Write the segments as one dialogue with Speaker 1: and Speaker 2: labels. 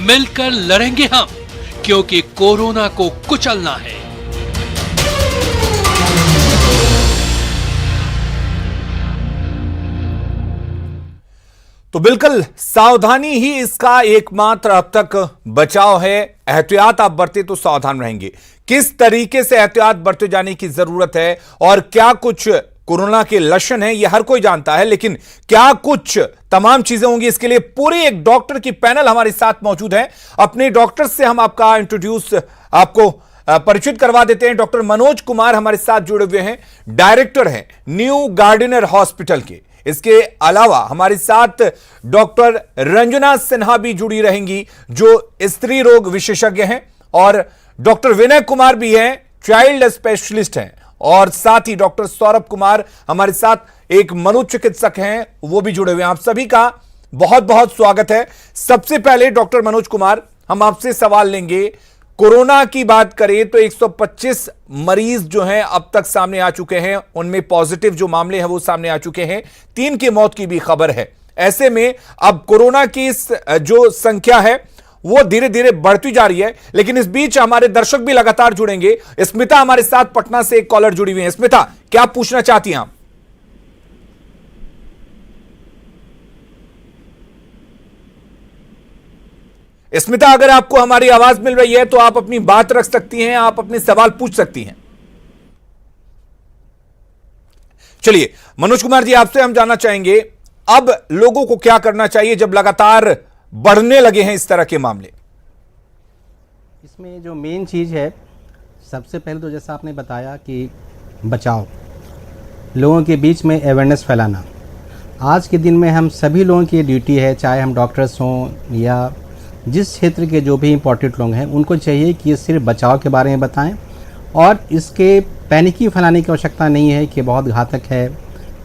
Speaker 1: मिलकर लड़ेंगे हम, क्योंकि कोरोना को कुचलना है।
Speaker 2: तो बिल्कुल सावधानी ही इसका एकमात्र अब तक बचाव है। एहतियात आप बरते तो सावधान रहेंगे। किस तरीके से एहतियात बरते जाने की जरूरत है और क्या कुछ कोरोना के लक्षण हैं, यह हर कोई जानता है, लेकिन क्या कुछ तमाम चीजें होंगी, इसके लिए पूरी एक डॉक्टर की पैनल हमारे साथ मौजूद है। अपने डॉक्टर से हम आपको परिचित करवा देते हैं। डॉक्टर मनोज कुमार हमारे साथ जुड़े हुए हैं, डायरेक्टर हैं न्यू गार्डिनर हॉस्पिटल के। इसके अलावा हमारे साथ डॉक्टर रंजना सिन्हा भी जुड़ी रहेंगी, जो स्त्री रोग विशेषज्ञ हैं, और डॉक्टर विनय कुमार भी हैं, चाइल्ड स्पेशलिस्ट हैं, और साथ ही डॉक्टर सौरभ कुमार हमारे साथ एक मनोचिकित्सक हैं, वो भी जुड़े हुए हैं। आप सभी का बहुत बहुत स्वागत है। सबसे पहले डॉक्टर मनोज कुमार, हम आपसे सवाल लेंगे। कोरोना की बात करें तो 125 मरीज जो हैं अब तक सामने आ चुके हैं, उनमें पॉजिटिव जो मामले हैं वो सामने आ चुके हैं, 3 की मौत की भी खबर है। ऐसे में अब कोरोना की जो संख्या है वो धीरे धीरे बढ़ती जा रही है, लेकिन इस बीच हमारे दर्शक भी लगातार जुड़ेंगे। स्मिता हमारे साथ पटना से एक कॉलर जुड़ी हुई है। स्मिता, क्या पूछना चाहती हैं आप? स्मिता, अगर आपको हमारी आवाज मिल रही है तो आप अपनी बात रख सकती हैं, आप अपने सवाल पूछ सकती हैं। चलिए मनोज कुमार जी, आपसे हम जानना चाहेंगे अब लोगों को क्या करना चाहिए जब लगातार बढ़ने लगे हैं इस तरह के मामले?
Speaker 3: इसमें जो मेन चीज़ है, सबसे पहले तो जैसा आपने बताया कि बचाव, लोगों के बीच में अवेयरनेस फैलाना आज के दिन में हम सभी लोगों की ड्यूटी है, चाहे हम डॉक्टर्स हों या जिस क्षेत्र के जो भी इम्पोर्टेंट लोग हैं, उनको चाहिए कि ये सिर्फ बचाव के बारे में बताएं और इसके पैनिकी फैलाने की आवश्यकता नहीं है कि बहुत घातक है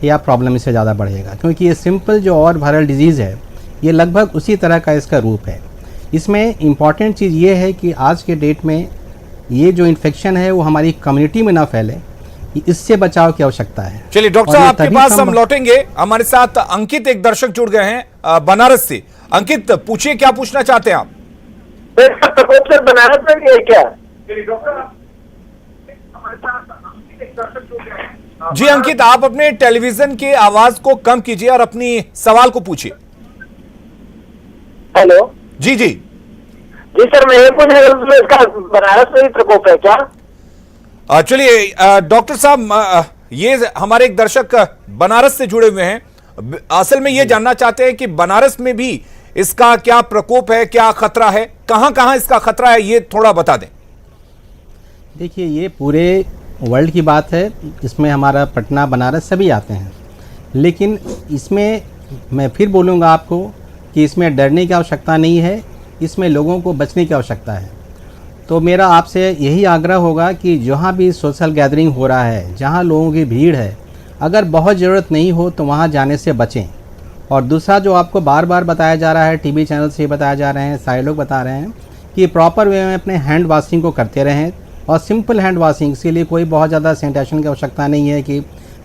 Speaker 3: या प्रॉब्लम इससे ज़्यादा बढ़ेगा, क्योंकि ये सिंपल जो और वायरल डिजीज़ है ये लगभग उसी तरह का इसका रूप है। इसमें इम्पॉर्टेंट चीज़ ये है कि आज के डेट में ये जो इन्फेक्शन है वो हमारी कम्युनिटी में ना फैले, इससे बचाव की आवश्यकता है।
Speaker 2: चलिए डॉक्टर साहब, आपके पास हम लौटेंगे। हमारे साथ अंकित एक दर्शक जुड़ गए हैं बनारस से। अंकित, पूछिए, क्या पूछना चाहते हैं आप?
Speaker 4: बनारस में भी है क्या?
Speaker 2: जी अंकित, आप अपने टेलीविजन की आवाज को कम कीजिए और अपनी सवाल को पूछिए।
Speaker 4: हेलो
Speaker 2: जी जी
Speaker 4: जी सर, मैं ये पूछ रहा हूँ, इसका बनारस में ही प्रकोप है क्या?
Speaker 2: चलिए डॉक्टर साहब, ये हमारे एक दर्शक बनारस से जुड़े हुए हैं, असल में ये जानना चाहते हैं कि बनारस में भी इसका क्या प्रकोप है, क्या खतरा है, कहां कहां इसका खतरा है, ये थोड़ा बता दें।
Speaker 3: देखिए, ये पूरे वर्ल्ड की बात है, इसमें हमारा पटना बनारस सभी आते हैं, लेकिन इसमें मैं फिर बोलूँगा आपको कि इसमें डरने की आवश्यकता नहीं है, इसमें लोगों को बचने की आवश्यकता है। तो मेरा आपसे यही आग्रह होगा कि जहाँ भी सोशल गैदरिंग हो रहा है, जहाँ लोगों की भीड़ है, अगर बहुत ज़रूरत नहीं हो तो वहाँ जाने से बचें। और दूसरा जो आपको बार बार बताया जा रहा है, टीवी चैनल से बताया जा रहे हैं, सारे लोग बता रहे हैं कि प्रॉपर वे में अपने हैंड वॉशिंग को करते रहें, और सिंपल हैंड वॉशिंग, इसीलिए कोई बहुत ज़्यादा सैनिटाइजेशन की आवश्यकता नहीं है कि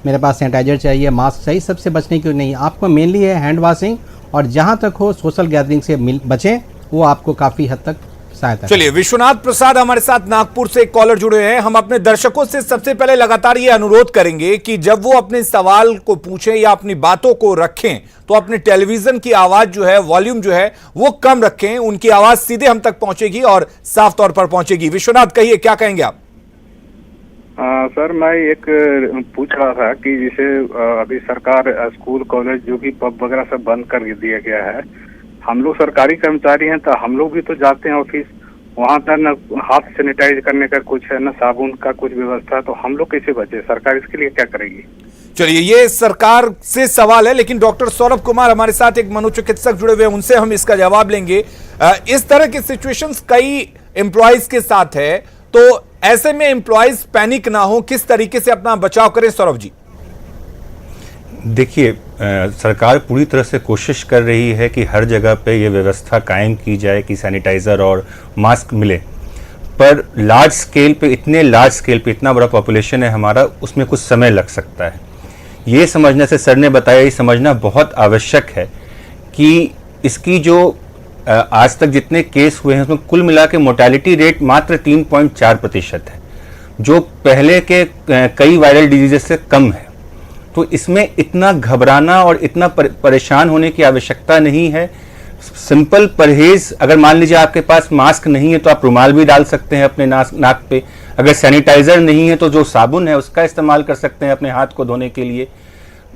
Speaker 3: मेरे पास सैनिटाइजर चाहिए, मास्क चाहिए, सबसे बचने की नहीं। आपको मेनली है हैंड वॉशिंग, और जहाँ तक हो सोशल गैदरिंग से बचें, वो आपको काफ़ी हद तक सहायता।
Speaker 2: चलिए, विश्वनाथ प्रसाद हमारे साथ नागपुर से एक कॉलर जुड़े हैं। हम अपने दर्शकों से सबसे पहले लगातार ये अनुरोध करेंगे कि जब वो अपने सवाल को पूछें या अपनी बातों को रखें तो अपने टेलीविजन की आवाज जो है, वॉल्यूम जो है वो कम रखें, उनकी आवाज सीधे हम तक पहुंचेगी और साफ तौर पर पहुंचेगी। विश्वनाथ, कहिए, क्या कहेंगे आप?
Speaker 5: सर, मैं एक पूछ रहा था कि जैसे अभी सरकार स्कूल कॉलेज जो भी पब वगैरह सब बंद कर दिया गया है, हम लोग सरकारी कर्मचारी हैं तो हम लोग भी तो जाते हैं ऑफिस, वहाँ पर न हाथ सैनिटाइज करने का कुछ है, न साबुन का कुछ व्यवस्था, तो हम लोग कैसे बचे? सरकार इसके लिए क्या करेगी?
Speaker 2: चलिए, ये सरकार से सवाल है, लेकिन डॉक्टर सौरभ कुमार हमारे साथ एक मनोचिकित्सक जुड़े हुए हैं, उनसे हम इसका जवाब लेंगे। इस तरह की सिचुएशंस कई एम्प्लॉयज के साथ है, तो ऐसे में एम्प्लॉयज पैनिक ना हो, किस तरीके से अपना बचाव करें? सौरभ जी।
Speaker 6: देखिए, सरकार पूरी तरह से कोशिश कर रही है कि हर जगह पे ये व्यवस्था कायम की जाए कि सैनिटाइज़र और मास्क मिले, पर लार्ज स्केल पे, इतने लार्ज स्केल पे इतना बड़ा पॉपुलेशन है हमारा, उसमें कुछ समय लग सकता है। ये समझने से, सर ने बताया, ये समझना बहुत आवश्यक है कि इसकी जो आज तक जितने केस हुए हैं उसमें कुल मिला के मोर्टेलिटी रेट मात्र 3.4% है, जो पहले के कई वायरल डिजीजेस से कम है। तो इसमें इतना घबराना और इतना परेशान होने की आवश्यकता नहीं है। सिंपल परहेज, अगर मान लीजिए आपके पास मास्क नहीं है तो आप रुमाल भी डाल सकते हैं अपने नाक पे। अगर सैनिटाइजर नहीं है तो जो साबुन है उसका इस्तेमाल कर सकते हैं अपने हाथ को धोने के लिए।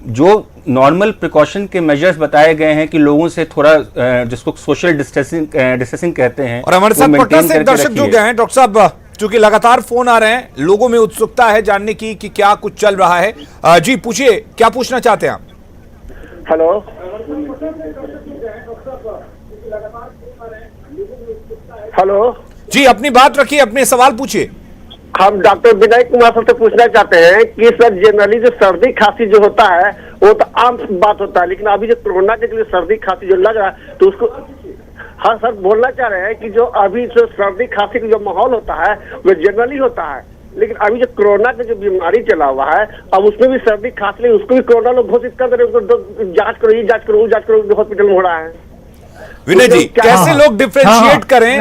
Speaker 6: जो नॉर्मल प्रिकॉशन के मेजर्स बताए गए हैं कि लोगों से थोड़ा जिसको सोशल डिस्टेंसिंग कहते हैं।
Speaker 2: और हमारे साथ पटना से दर्शक जुड़ गए हैं। डॉक्टर साहब, चूंकि लगातार फोन आ रहे हैं, लोगों में उत्सुकता है जानने की कि क्या कुछ चल रहा है। जी पूछिए, क्या पूछना चाहते हैं आप?
Speaker 4: हेलो, हेलो
Speaker 2: जी, अपनी बात रखिए, अपने सवाल पूछिए।
Speaker 4: हम डॉक्टर विनय कुमार सर से पूछना चाहते हैं कि सर जनरली जो सर्दी खांसी जो होता है वो तो आम बात होता है, लेकिन अभी जो कोरोना के लिए सर्दी खांसी जो लग रहा है तो उसको, हाँ सर बोलना चाह रहे हैं कि जो अभी जो सर्दी खांसी का जो माहौल होता है वो जनरली होता है, लेकिन अभी जो कोरोना का जो बीमारी चला हुआ है अब उसमें भी सर्दी खांसी, उसको भी कोरोना लोग घोषित कर रहे हैं, जांच करो, ये जांच करो, वो जांच करो, हॉस्पिटल में हो रहा है।
Speaker 2: विनय जी, कैसे लोग डिफरेंशिएट करें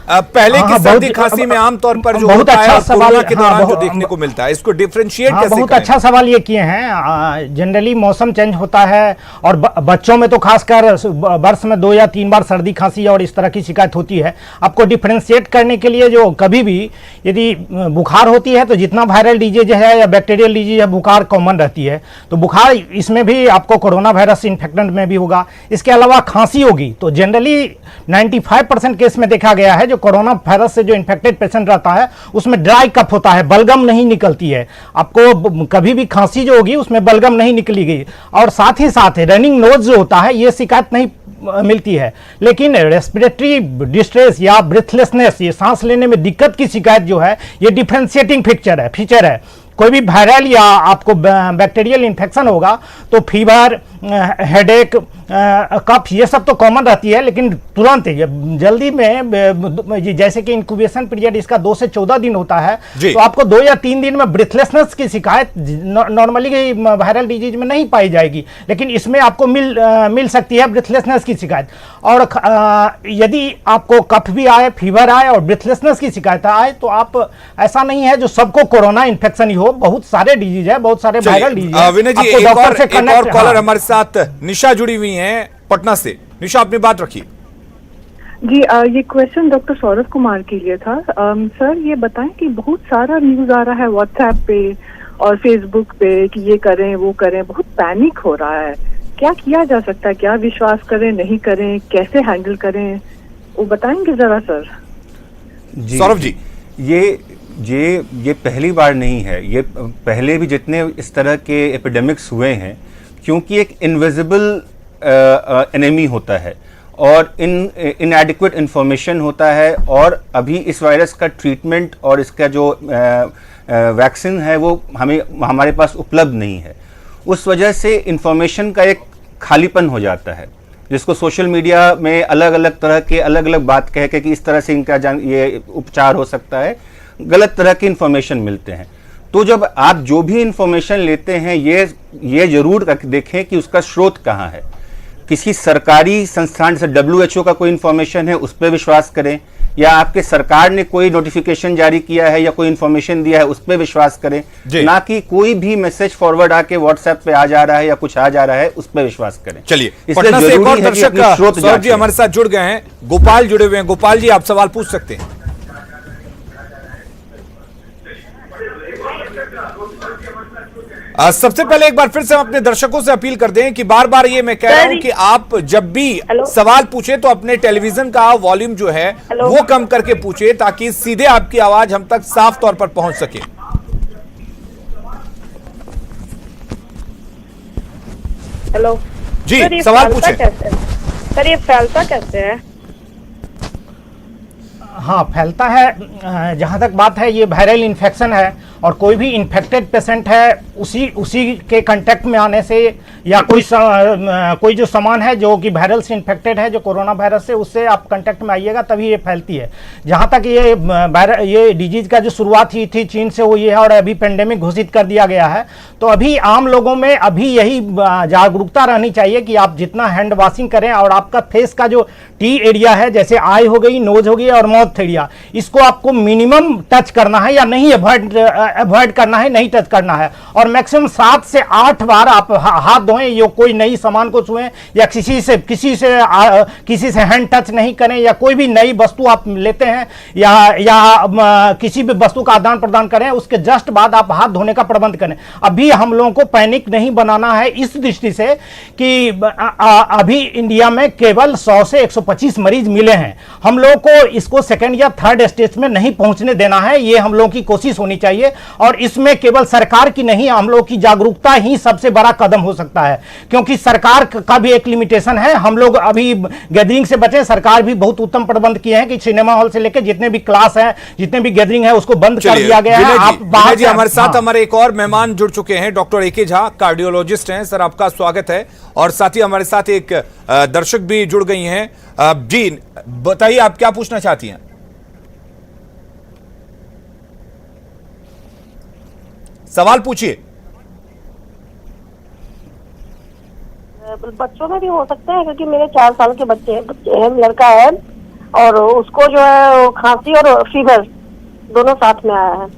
Speaker 2: पहले की सर्दी खांसी में आमतौर पर जो होता है कोरोना के दौरान जो देखने को मिलता है, इसको डिफरेंशिएट कैसे
Speaker 7: बहुत
Speaker 2: करें?
Speaker 7: अच्छा सवाल ये किए हैं। जनरली मौसम चेंज होता है और बच्चों में तो खासकर वर्ष में 2 या 3 बार सर्दी खांसी और इस तरह की शिकायत होती है। आपको डिफरेंशिएट करने के लिए जो कभी भी यदि बुखार होती है तो जितना वायरल डिजीज है या बैक्टीरियल डिजीज है, बुखार कॉमन रहती है, तो बुखार इसमें भी आपको कोरोना वायरस इन्फेक्टेंट में भी होगा। इसके अलावा खांसी होगी तो जनरली 95% केस में देखा गया है जो कोरोना वायरस से जो इन्फेक्टेड पेशेंट रहता है उसमें ड्राई कफ होता है, बलगम नहीं निकलती है। आपको कभी भी खांसी जो होगी उसमें बलगम नहीं निकली गई, और साथ ही साथ रनिंग नोज जो होता है ये शिकायत नहीं मिलती है। लेकिन रेस्पिरेटरी डिस्ट्रेस या ब्रीथलेसनेस, ये सांस लेने में दिक्कत की शिकायत जो है, ये डिफरेंशिएटिंग फीचर है। कोई भी वायरल या आपको बैक्टीरियल इन्फेक्शन होगा तो फीवर, हेडेक, कफ, ये सब तो कॉमन रहती है, लेकिन तुरंत जल्दी में, जैसे कि इंक्यूबेशन पीरियड इसका 2 से 14 दिन होता है, तो आपको 2 या 3 दिन में ब्रीथलेसनेस की शिकायत नॉर्मली वायरल डिजीज में नहीं पाई जाएगी, लेकिन इसमें आपको मिल सकती है ब्रीथलेसनेस की शिकायत। और यदि आपको कफ भी आए, फीवर आए और ब्रीथलेसनेस की शिकायत आए तो आप, ऐसा नहीं है जो सबको कोरोना इन्फेक्शन ही हो, बहुत सारे डिजीज है, बहुत सारे वायरल डिजीज है।
Speaker 2: विनय जी, एक और कॉलर हमारे साथ निशा जुड़ी हुई हैं पटना से। निशा, अपनी बात रखिए।
Speaker 8: जी, ये क्वेश्चन डॉक्टर सौरभ कुमार के लिए था। सर ये बताएं कि बहुत सारा न्यूज आ रहा है व्हाट्सएप पे और फेसबुक पे कि ये करें वो करें, बहुत पैनिक हो रहा है। क्या किया जा सकता है, क्या विश्वास करें, नहीं करें, कैसे हैंडल करें, वो बताएंगे जरा सर?
Speaker 2: सौरभ जी,
Speaker 6: ये पहली बार नहीं है, ये पहले भी जितने इस तरह के एपिडेमिक्स हुए हैं, क्योंकि एक इनविजिबल एनिमी होता है और इनएडिक्वेट इंफॉर्मेशन होता है, और अभी इस वायरस का ट्रीटमेंट और इसका जो वैक्सीन है वो हमारे पास उपलब्ध नहीं है। उस वजह से इंफॉर्मेशन का एक खालीपन हो जाता है, जिसको सोशल मीडिया में अलग अलग तरह के अलग अलग बात कह के कि इस तरह से इनका ये उपचार हो सकता है, गलत तरह की इंफॉर्मेशन मिलते हैं। तो जब आप जो भी इंफॉर्मेशन लेते हैं ये जरूर देखें कि उसका स्रोत कहाँ है। किसी सरकारी संस्थान जैसे WHO का कोई इंफॉर्मेशन है उस पर विश्वास करें, या आपके सरकार ने कोई नोटिफिकेशन जारी किया है या कोई इंफॉर्मेशन दिया है उस पर विश्वास करें, ना कि कोई भी मैसेज फॉरवर्ड आके व्हाट्सएप पे आ जा रहा है या कुछ आ जा रहा है उस पर विश्वास करें।
Speaker 2: चलिए, पटना से एक और दर्शक सौरभ जी हमारे साथ जुड़ गए हैं, गोपाल जुड़े हुए हैं। गोपाल जी, आप सवाल पूछ सकते हैं। सबसे पहले एक बार फिर से हम अपने दर्शकों से अपील कर दें कि बार बार ये मैं कह रहा हूं कि आप जब भी सवाल पूछे तो अपने टेलीविजन का वॉल्यूम जो है वो कम करके पूछे, ताकि सीधे आपकी आवाज हम तक साफ तौर पर पहुंच सके।
Speaker 9: हेलो
Speaker 2: जी, सवाल पूछे।
Speaker 9: सर ये फैलता कैसे है?
Speaker 7: हाँ फैलता है। जहाँ तक बात है ये वायरल इन्फेक्शन है और कोई भी इन्फेक्टेड पेशेंट है उसी के कांटेक्ट में आने से या कोई जो सामान है जो कि वायरल से इन्फेक्टेड है जो कोरोना वायरस से उससे आप कांटेक्ट में आइएगा तभी ये फैलती है। जहाँ तक ये डिजीज का जो शुरुआत हुई थी चीन से हुई है और अभी पेंडेमिक घोषित कर दिया गया है, तो अभी आम लोगों में अभी यही जागरूकता रहनी चाहिए कि आप जितना हैंड वॉशिंग करें और आपका फेस का जो टी एरिया है जैसे आई हो गई, नोज हो गई और माउथ एरिया, इसको आपको मिनिमम टच करना है या नहीं अवॉइड करना है, नहीं टच करना है। और मैक्सिमम 7 से 8 बार आप हाथ धोएं, ये कोई नई सामान को छुएं या किसी से हैंड टच नहीं करें, या कोई भी नई वस्तु आप लेते हैं या किसी भी वस्तु का आदान प्रदान करें उसके जस्ट बाद आप हाथ धोने का प्रबंध करें। अभी हम लोगों को पैनिक नहीं बनाना है इस दृष्टि से कि अभी इंडिया में केवल 100 से 125 मरीज मिले हैं। हम लोगों को इसको सेकंड या थर्ड स्टेज में नहीं पहुंचने देना है, ये हम लोगों की कोशिश होनी चाहिए। और इसमें केवल सरकार की नहीं, हम लोग की जागरूकता ही सबसे बड़ा कदम हो सकता है, क्योंकि सरकार का भी एक लिमिटेशन है। हम लोग अभी गैदरिंग से बचें। सरकार भी बहुत उत्तम प्रबंध किए हैं कि सिनेमा हॉल से लेकर जितने भी क्लास हैं, जितने भी गैदरिंग है उसको बंद कर दिया गया है। आप बाहर
Speaker 2: जी हमारे साथ हमारे एक और मेहमान जुड़ चुके हैं, डॉक्टर ए.के. झा, कार्डियोलॉजिस्ट हैं। सर आपका स्वागत है। और साथ ही हमारे साथ एक दर्शक भी जुड़ गई हैं। जी बताइए, आप क्या पूछना चाहती हैं? सवाल पूछिए।
Speaker 9: बच्चों में भी हो सकता है क्योंकि मेरे 4 साल के बच्चे हैं, लड़का है और उसको जो है खांसी और फीवर दोनों साथ में आया है।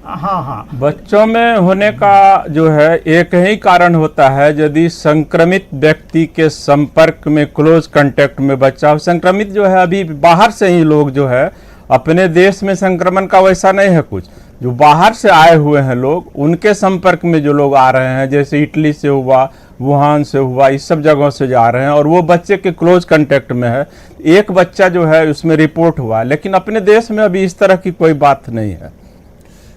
Speaker 7: हाँ,
Speaker 10: बच्चों में होने का जो है एक ही कारण होता है, यदि संक्रमित व्यक्ति के संपर्क में क्लोज कांटेक्ट में बच्चा संक्रमित जो है, अभी बाहर से ही लोग जो है, अपने देश में संक्रमण का वैसा नहीं है कुछ, जो बाहर से आए हुए हैं लोग उनके संपर्क में जो लोग आ रहे हैं, जैसे इटली से हुआ, वुहान से हुआ, इस सब जगहों से जा रहे हैं और वो बच्चे के क्लोज कांटेक्ट में है। एक बच्चा जो है उसमें रिपोर्ट हुआ, लेकिन अपने देश में अभी इस तरह की कोई बात नहीं है।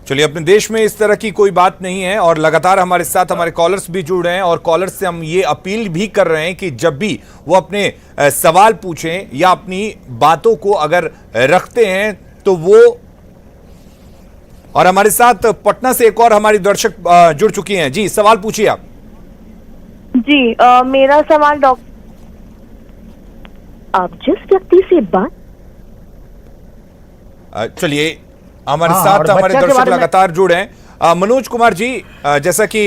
Speaker 2: चलिए, अपने देश में इस तरह की कोई बात नहीं है। और लगातार हमारे साथ हमारे कॉलर्स भी जुड़ रहे हैं और कॉलर्स से हम ये अपील भी कर रहे हैं कि जब भी वो अपने सवाल पूछें या अपनी बातों को अगर रखते हैं तो वो। और हमारे साथ पटना से एक और हमारी दर्शक जुड़ चुकी हैं। जी सवाल पूछिए आप।
Speaker 9: जी मेरा सवाल डॉक्टर, आप जिस व्यक्ति से बात,
Speaker 2: चलिए हमारे साथ हमारे दर्शक लगातार जुड़े हैं। मनोज कुमार जी, जैसा कि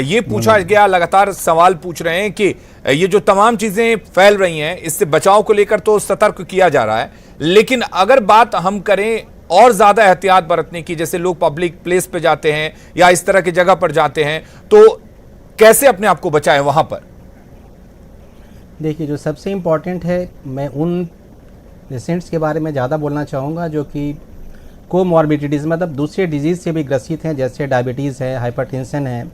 Speaker 2: ये पूछा गया, लगातार सवाल पूछ रहे हैं कि ये जो तमाम चीजें फैल रही हैं इससे बचाव को लेकर तो सतर्क किया जा रहा है, लेकिन अगर बात हम करें और ज्यादा एहतियात बरतने की, जैसे लोग पब्लिक प्लेस पे जाते हैं या इस तरह की जगह पर जाते हैं, तो कैसे अपने आप को बचाएं वहां पर?
Speaker 3: देखिए, जो सबसे इम्पॉर्टेंट है, मैं उन पेशेंट्स के बारे में ज़्यादा बोलना चाहूँगा जो कि कोमॉर्बिडिटीज़ मतलब दूसरे डिजीज़ से भी ग्रसित हैं, जैसे डायबिटीज़ है, हाइपरटेंशन है,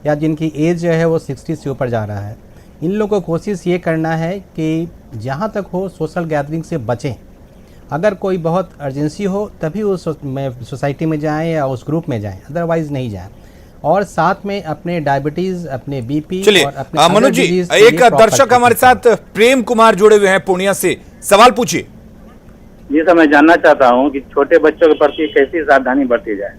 Speaker 3: या जिनकी एज जो है वो 60 से ऊपर जा रहा है। इन लोगों को कोशिश ये करना है कि जहाँ तक हो सोशल गैदरिंग से बचें। अगर कोई बहुत अर्जेंसी हो तभी उस सोसाइटी में जाएं या उस ग्रुप में जाएं, अदरवाइज नहीं जाएं। और साथ में अपने डायबिटीज़, अपने बीपी और अपने
Speaker 2: मनोज जी, एक दर्शक हमारे साथ प्रेम कुमार जुड़े हुए हैं पूर्णिया से। सवाल पूछिए।
Speaker 11: जी सर, मैं जानना चाहता हूं कि छोटे बच्चों के प्रति कैसी सावधानी बरती जाए।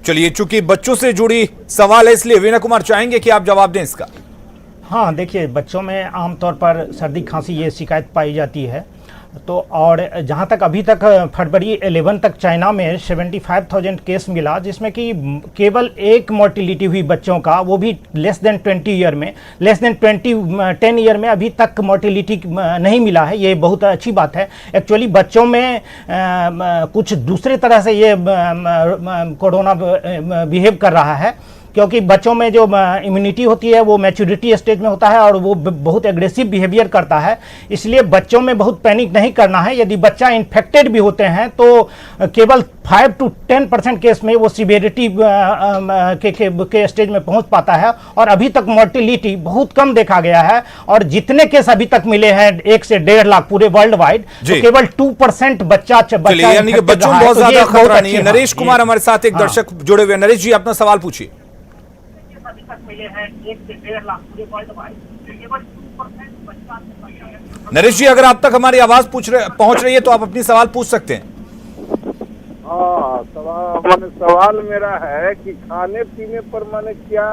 Speaker 2: चलिए, चूंकि बच्चों से जुड़ी सवाल है इसलिए वीना कुमार चाहेंगे कि आप जवाब दें इसका।
Speaker 7: हाँ, देखिए, बच्चों में आमतौर पर सर्दी खांसी ये शिकायत पाई जाती है। तो और जहाँ तक अभी तक फरवरी 11 तक चाइना में 75,000 केस मिला, जिसमें कि केवल एक मोर्टिलिटी हुई बच्चों का, वो भी लेस देन 10 ईयर में अभी तक मोर्टिलिटी नहीं मिला है। ये बहुत अच्छी बात है। एक्चुअली बच्चों में कुछ दूसरे तरह से ये कोरोना बिहेव कर रहा है, क्योंकि बच्चों में जो इम्यूनिटी होती है वो मैच्योरिटी स्टेज में होता है और वो बहुत एग्रेसिव बिहेवियर करता है। इसलिए बच्चों में बहुत पैनिक नहीं करना है। यदि बच्चा इन्फेक्टेड भी होते हैं तो केवल 5 to 10% केस में वो सीवियरिटी के स्टेज में पहुंच पाता है और अभी तक मोर्टिलिटी बहुत कम देखा गया है। और जितने केस अभी तक मिले हैं 1 से 1.5 लाख पूरे वर्ल्ड वाइड, तो केवल 2% बच्चा
Speaker 2: यानी कि बच्चों में बहुत ज्यादा खतरा नहीं है। नरेश कुमार हमारे साथ एक दर्शक जुड़े हुए। नरेश जी, अपना सवाल पूछिए। नरेश जी, अगर आप तक हमारी आवाज पहुंच रही है तो आप अपनी सवाल पूछ सकते हैं।
Speaker 12: हाँ, माने सवाल मेरा है कि खाने पीने पर माने क्या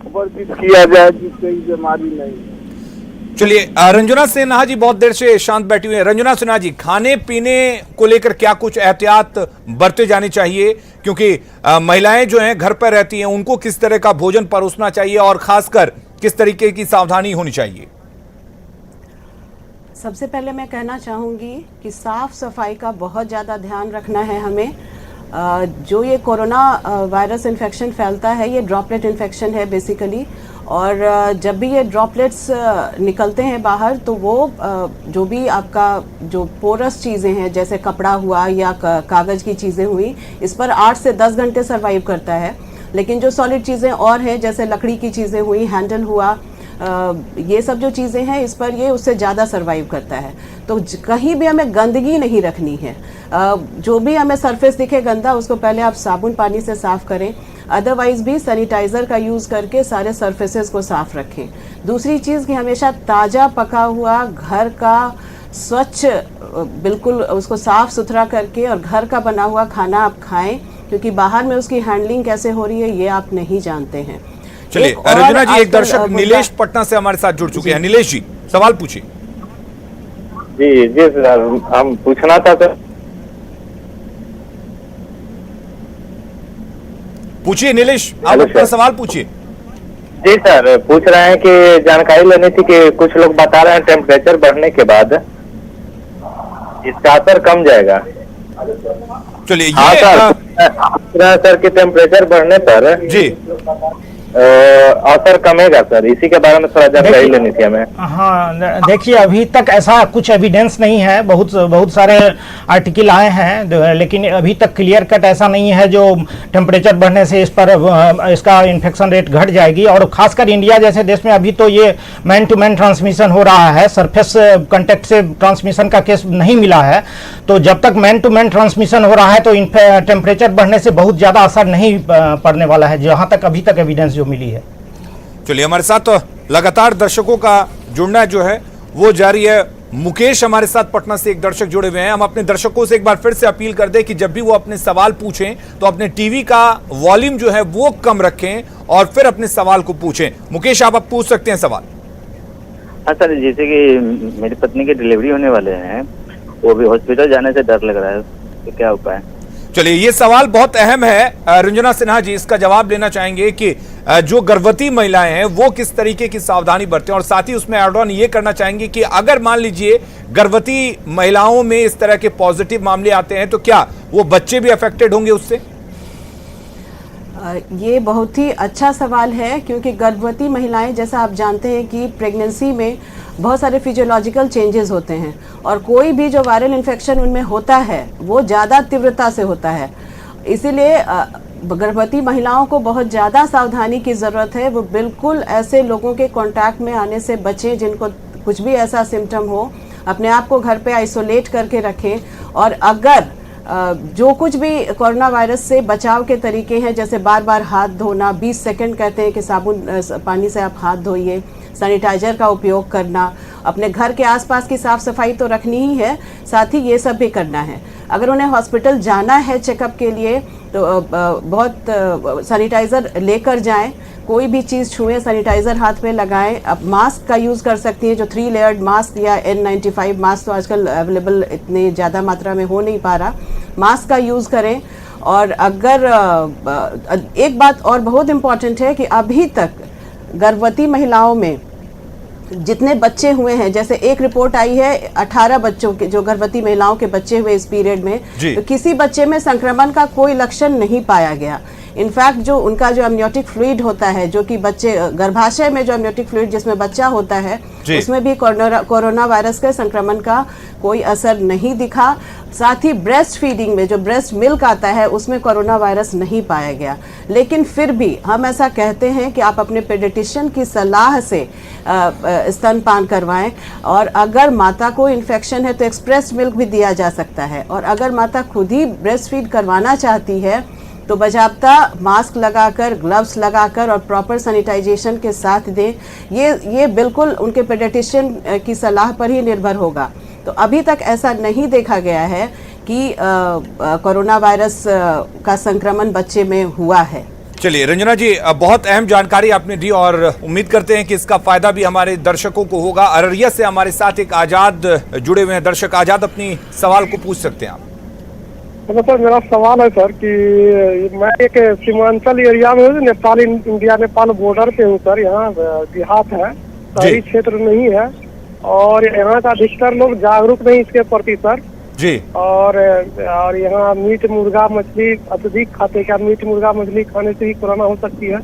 Speaker 12: वर्जित किया जाए जिससे बीमारी नहीं।
Speaker 2: चलिए, रंजना सिन्हा जी बहुत देर से शांत बैठी हुई है। रंजना सिन्हा जी, खाने पीने को लेकर क्या कुछ एहतियात बरते जानी चाहिए, क्योंकि महिलाएं जो हैं घर पर रहती हैं, उनको किस तरह का भोजन परोसना चाहिए और खासकर किस तरीके की सावधानी होनी चाहिए?
Speaker 13: सबसे पहले मैं कहना चाहूँगी कि साफ़ सफाई का बहुत ज़्यादा ध्यान रखना है हमें। जो ये कोरोना वायरस इन्फेक्शन फैलता है, ये ड्रॉपलेट इन्फेक्शन है बेसिकली, और जब भी ये ड्रॉपलेट्स निकलते हैं बाहर तो वो जो भी आपका जो पोरस चीज़ें हैं जैसे कपड़ा हुआ या कागज़ की चीज़ें हुई, इस पर 8 से 10 घंटे सर्वाइव करता है। लेकिन जो सॉलिड चीज़ें और हैं जैसे लकड़ी की चीज़ें हुई, हैंडल हुआ, ये सब जो चीज़ें हैं इस पर ये उससे ज़्यादा सर्वाइव करता है। तो कहीं भी हमें गंदगी नहीं रखनी है। जो भी हमें सरफेस दिखे गंदा, उसको पहले आप साबुन पानी से साफ़ करें, अदरवाइज़ भी सैनिटाइज़र का यूज़ करके सारे सरफेसेस को साफ़ रखें। दूसरी चीज़ कि हमेशा ताज़ा पका हुआ घर का स्वच्छ बिल्कुल उसको साफ़ सुथरा करके और घर का बना हुआ खाना आप खाएं, क्योंकि बाहर में उसकी हैंडलिंग कैसे हो रही है ये आप नहीं जानते हैं।
Speaker 2: चलिए रंजना जी, एक दर्शक नीलेश पटना से हमारे साथ जुड़ चुके हैं। नीलेश जी, सवाल पूछिए।
Speaker 11: जी जी सर, हम पूछना था सर।
Speaker 2: पूछिए नीलेश, आप अपना सवाल पूछिए।
Speaker 11: जी सर, पूछ रहे हैं कि जानकारी लेनी थी कि कुछ लोग बता रहे हैं टेम्परेचर बढ़ने के बाद इसका असर कम जाएगा।
Speaker 2: चलिए,
Speaker 11: हाँ सर कि टेम्परेचर बढ़ने पर
Speaker 2: जी
Speaker 11: असर कमेगा सर, इसी के बारे में थोड़ा जानकारी लेनी थी हमें।
Speaker 7: हाँ, देखिए अभी तक ऐसा कुछ एविडेंस नहीं है। बहुत सारे आर्टिकल आए हैं, लेकिन अभी तक क्लियर कट ऐसा नहीं है जो टेम्परेचर बढ़ने से इस पर इसका इन्फेक्शन रेट घट जाएगी। और खासकर इंडिया जैसे देश में अभी तो ये मैन टू मैन ट्रांसमिशन हो रहा है, सरफेस कंटेक्ट से ट्रांसमिशन का केस नहीं मिला है। तो जब तक मैन टू मैन ट्रांसमिशन हो रहा है तो टेम्परेचर बढ़ने से बहुत ज़्यादा असर नहीं पड़ने वाला है, जहाँ तक अभी तक एविडेंस मिली है।
Speaker 2: चलिए, हमारे साथ लगातार दर्शकों का जुड़ना जो है वो जारी है। मुकेश हमारे साथ पटना से एक दर्शक जुड़े हुए हैं। हम अपने दर्शकों से एक बार फिर से अपील कर दें कि जब भी वो अपने सवाल पूछें तो अपने टीवी का वॉल्यूम जो है वो कम रखें और फिर अपने सवाल को पूछें। मुकेश, आप अब पूछ सकते हैं सवाल।
Speaker 11: हाँ सर, जैसे कि मेरी पत्नी की डिलीवरी होने वाले हैं, वो भी हॉस्पिटल जाने से डर लग रहा है, तो क्या उपाय?
Speaker 2: चलिए, ये सवाल बहुत अहम है। रंजना सिन्हा जी इसका जवाब लेना चाहेंगे कि जो गर्भवती महिलाएं हैं वो किस तरीके की सावधानी बरतें, और साथ ही उसमें एड ऑन ये करना चाहेंगे कि अगर मान लीजिए गर्भवती महिलाओं में इस तरह के पॉजिटिव मामले आते हैं तो क्या वो बच्चे भी अफेक्टेड होंगे उससे?
Speaker 13: ये बहुत ही अच्छा सवाल है, क्योंकि गर्भवती महिलाएं जैसा आप जानते हैं कि प्रेगनेंसी में बहुत सारे फिजियोलॉजिकल चेंजेस होते हैं, और कोई भी जो वायरल इन्फेक्शन उनमें होता है वो ज़्यादा तीव्रता से होता है। इसीलिए गर्भवती महिलाओं को बहुत ज़्यादा सावधानी की ज़रूरत है। वो बिल्कुल ऐसे लोगों के कांटेक्ट में आने से बचें जिनको कुछ भी ऐसा सिम्टम हो। अपने आप को घर पे आइसोलेट करके रखें, और अगर जो कुछ भी कोरोना वायरस से बचाव के तरीके हैं, जैसे बार बार हाथ धोना, 20 सेकंड कहते हैं कि साबुन पानी से आप हाथ धोइए, सैनिटाइज़र का उपयोग करना, अपने घर के आसपास की साफ़ सफाई तो रखनी ही है, साथ ही ये सब भी करना है। अगर उन्हें हॉस्पिटल जाना है चेकअप के लिए तो बहुत सैनिटाइज़र लेकर जाएं, कोई भी चीज़ छुएं सैनिटाइज़र हाथ में लगाएं। अब मास्क का यूज़ कर सकती हैं, जो 3 लेयर्ड मास्क या N95 मास्क तो आजकल अवेलेबल इतनी ज़्यादा मात्रा में हो नहीं पा रहा, मास्क का यूज़ करें। और अगर एक बात और बहुत इम्पॉर्टेंट है कि अभी तक गर्भवती महिलाओं में जितने बच्चे हुए हैं, जैसे एक रिपोर्ट आई है 18 बच्चों के, जो गर्भवती महिलाओं के बच्चे हुए इस पीरियड में, तो किसी बच्चे में संक्रमण का कोई लक्षण नहीं पाया गया। इनफैक्ट जो उनका जो एमनियोटिक फ्लूइड होता है, जो कि बच्चे गर्भाशय में जो एमनियोटिक फ्लूइड जिसमें बच्चा होता है, उसमें भी कोरोना वायरस के संक्रमण का कोई असर नहीं दिखा। साथ ही ब्रेस्ट फीडिंग में जो ब्रेस्ट मिल्क आता है उसमें कोरोना वायरस नहीं पाया गया। लेकिन फिर भी हम ऐसा कहते हैं कि आप अपने पेडियाट्रिशियन की सलाह से स्तनपान करवाएं, और अगर माता को इन्फेक्शन है तो एक्सप्रेस मिल्क भी दिया जा सकता है। और अगर माता खुद ही ब्रेस्ट फीड करवाना चाहती है तो बजाबता मास्क लगाकर, ग्लव्स लगाकर और प्रॉपर सैनिटाइजेशन के साथ दें। ये बिल्कुल उनके पेडियाट्रिशियन की सलाह पर ही निर्भर होगा। तो अभी तक ऐसा नहीं देखा गया है कि कोरोना वायरस का संक्रमण बच्चे में हुआ है।
Speaker 2: चलिए रंजना जी, बहुत अहम जानकारी आपने दी और उम्मीद करते हैं कि इसका फायदा भी हमारे दर्शकों को होगा। अररिया से हमारे साथ एक आजाद जुड़े हुए हैं दर्शक। आजाद, अपनी सवाल को पूछ सकते हैं आप।
Speaker 14: तो सर मेरा सवाल है सर कि मैं एक सीमांचल एरिया में हूँ, नेपाल इंडिया नेपाल बॉर्डर पे हूँ सर। यहाँ देहात है, शहरी क्षेत्र नहीं है और यहाँ का अधिकतर लोग जागरूक नहीं इसके प्रति सर
Speaker 2: जी।
Speaker 14: और यहाँ मीट मुर्गा मछली अत्यधिक खाते। क्या मीट मुर्गा मछली खाने से ही कोरोना हो सकती है?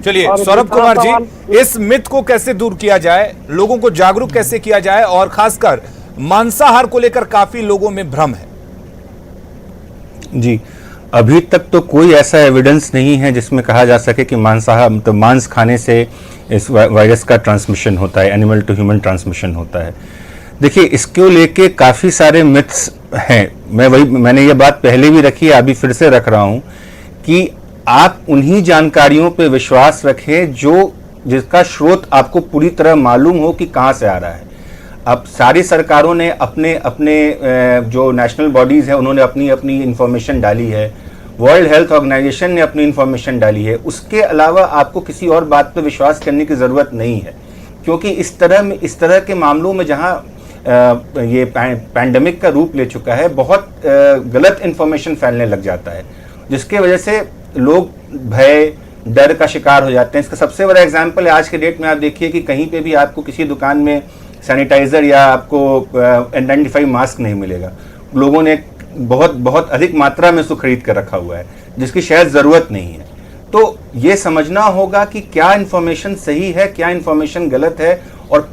Speaker 2: चलिए सौरभ कुमार जी, इस मिथ को कैसे दूर किया जाए, लोगों को जागरूक कैसे किया जाए, और खासकर मांसाहार को लेकर काफी लोगों में भ्रम है।
Speaker 6: जी, अभी तक तो कोई ऐसा एविडेंस नहीं है जिसमें कहा जा सके कि मांसाहार तो मांस खाने से इस वायरस का ट्रांसमिशन होता है, एनिमल टू ह्यूमन ट्रांसमिशन होता है। देखिए, इसको लेके काफ़ी सारे मिथ्स हैं। मैंने ये बात पहले भी रखी है, अभी फिर से रख रहा हूँ कि आप उन्हीं जानकारियों पे विश्वास रखें जिसका स्रोत आपको पूरी तरह मालूम हो कि कहाँ से आ रहा है। अब सारी सरकारों ने अपने अपने जो नेशनल बॉडीज़ हैं उन्होंने अपनी अपनी इंफॉर्मेशन डाली है, वर्ल्ड हेल्थ ऑर्गेनाइजेशन ने अपनी इंफॉर्मेशन डाली है। उसके अलावा आपको किसी और बात पर विश्वास करने की ज़रूरत नहीं है, क्योंकि इस तरह के मामलों में जहाँ ये पैंडेमिक का रूप ले चुका है, बहुत गलत इंफॉर्मेशन फैलने लग जाता है, जिसके वजह से लोग भय डर का शिकार हो जाते हैं। इसका सबसे बड़ा एग्जाम्पल है आज के डेट में आप देखिए कि कहीं पे भी आपको किसी दुकान में सैनिटाइज़र या आपको N95 मास्क नहीं मिलेगा। लोगों ने बहुत अधिक मात्रा में उसको खरीद कर रखा हुआ है, जिसकी शायद ज़रूरत नहीं है। तो ये समझना होगा कि क्या इन्फॉर्मेशन सही है, क्या इन्फॉर्मेशन गलत है और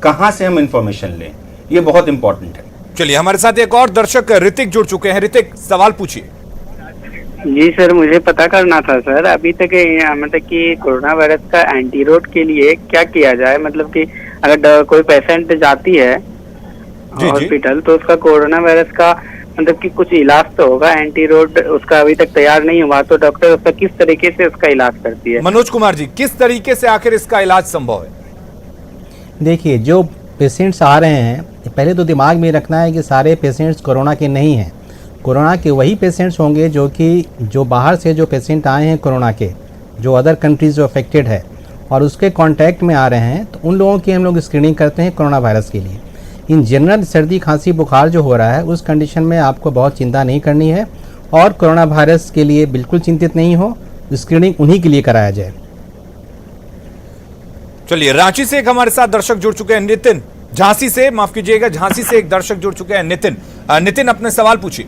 Speaker 6: कहाँ से हम इन्फॉर्मेशन लें, ये बहुत इंपॉर्टेंट है।
Speaker 2: चलिए हमारे साथ एक और दर्शक ऋतिक जुड़ चुके हैं। ऋतिक, सवाल पूछिए।
Speaker 15: जी सर, मुझे पता करना था सर, अभी तक मतलब कि कोरोना वायरस का एंटीडोट के लिए क्या किया जाए? मतलब कि अगर कोई पेशेंट जाती है हॉस्पिटल तो उसका कोरोना वायरस का मतलब कि कुछ इलाज तो होगा, एंटीडोट उसका अभी तक तैयार नहीं हुआ, तो डॉक्टर उसका किस तरीके से उसका इलाज करती है?
Speaker 2: मनोज कुमार जी, किस तरीके से आखिर इसका इलाज संभव है?
Speaker 3: देखिए, जो पेशेंट्स आ रहे हैं, पहले तो दिमाग में रखना है कि सारे पेशेंट्स कोरोना के नहीं हैं। कोरोना के वही पेशेंट्स होंगे जो बाहर से जो पेशेंट आए हैं कोरोना के, जो अदर कंट्रीज जो अफेक्टेड है और उसके कांटेक्ट में आ रहे हैं, तो उन लोगों की हम लोग स्क्रीनिंग करते हैं कोरोना वायरस के लिए। इन जनरल सर्दी खांसी बुखार जो हो रहा है उस कंडीशन में आपको बहुत चिंता नहीं करनी है और कोरोना वायरस के लिए बिल्कुल चिंतित नहीं हो, स्क्रीनिंग उन्हीं के लिए कराया जाए।
Speaker 2: चलिए, रांची से एक हमारे साथ दर्शक जुड़ चुके हैं नितिन। झांसी से, माफ कीजिएगा, झांसी से एक दर्शक जुड़ चुके हैं नितिन। नितिन, अपने सवाल पूछिए।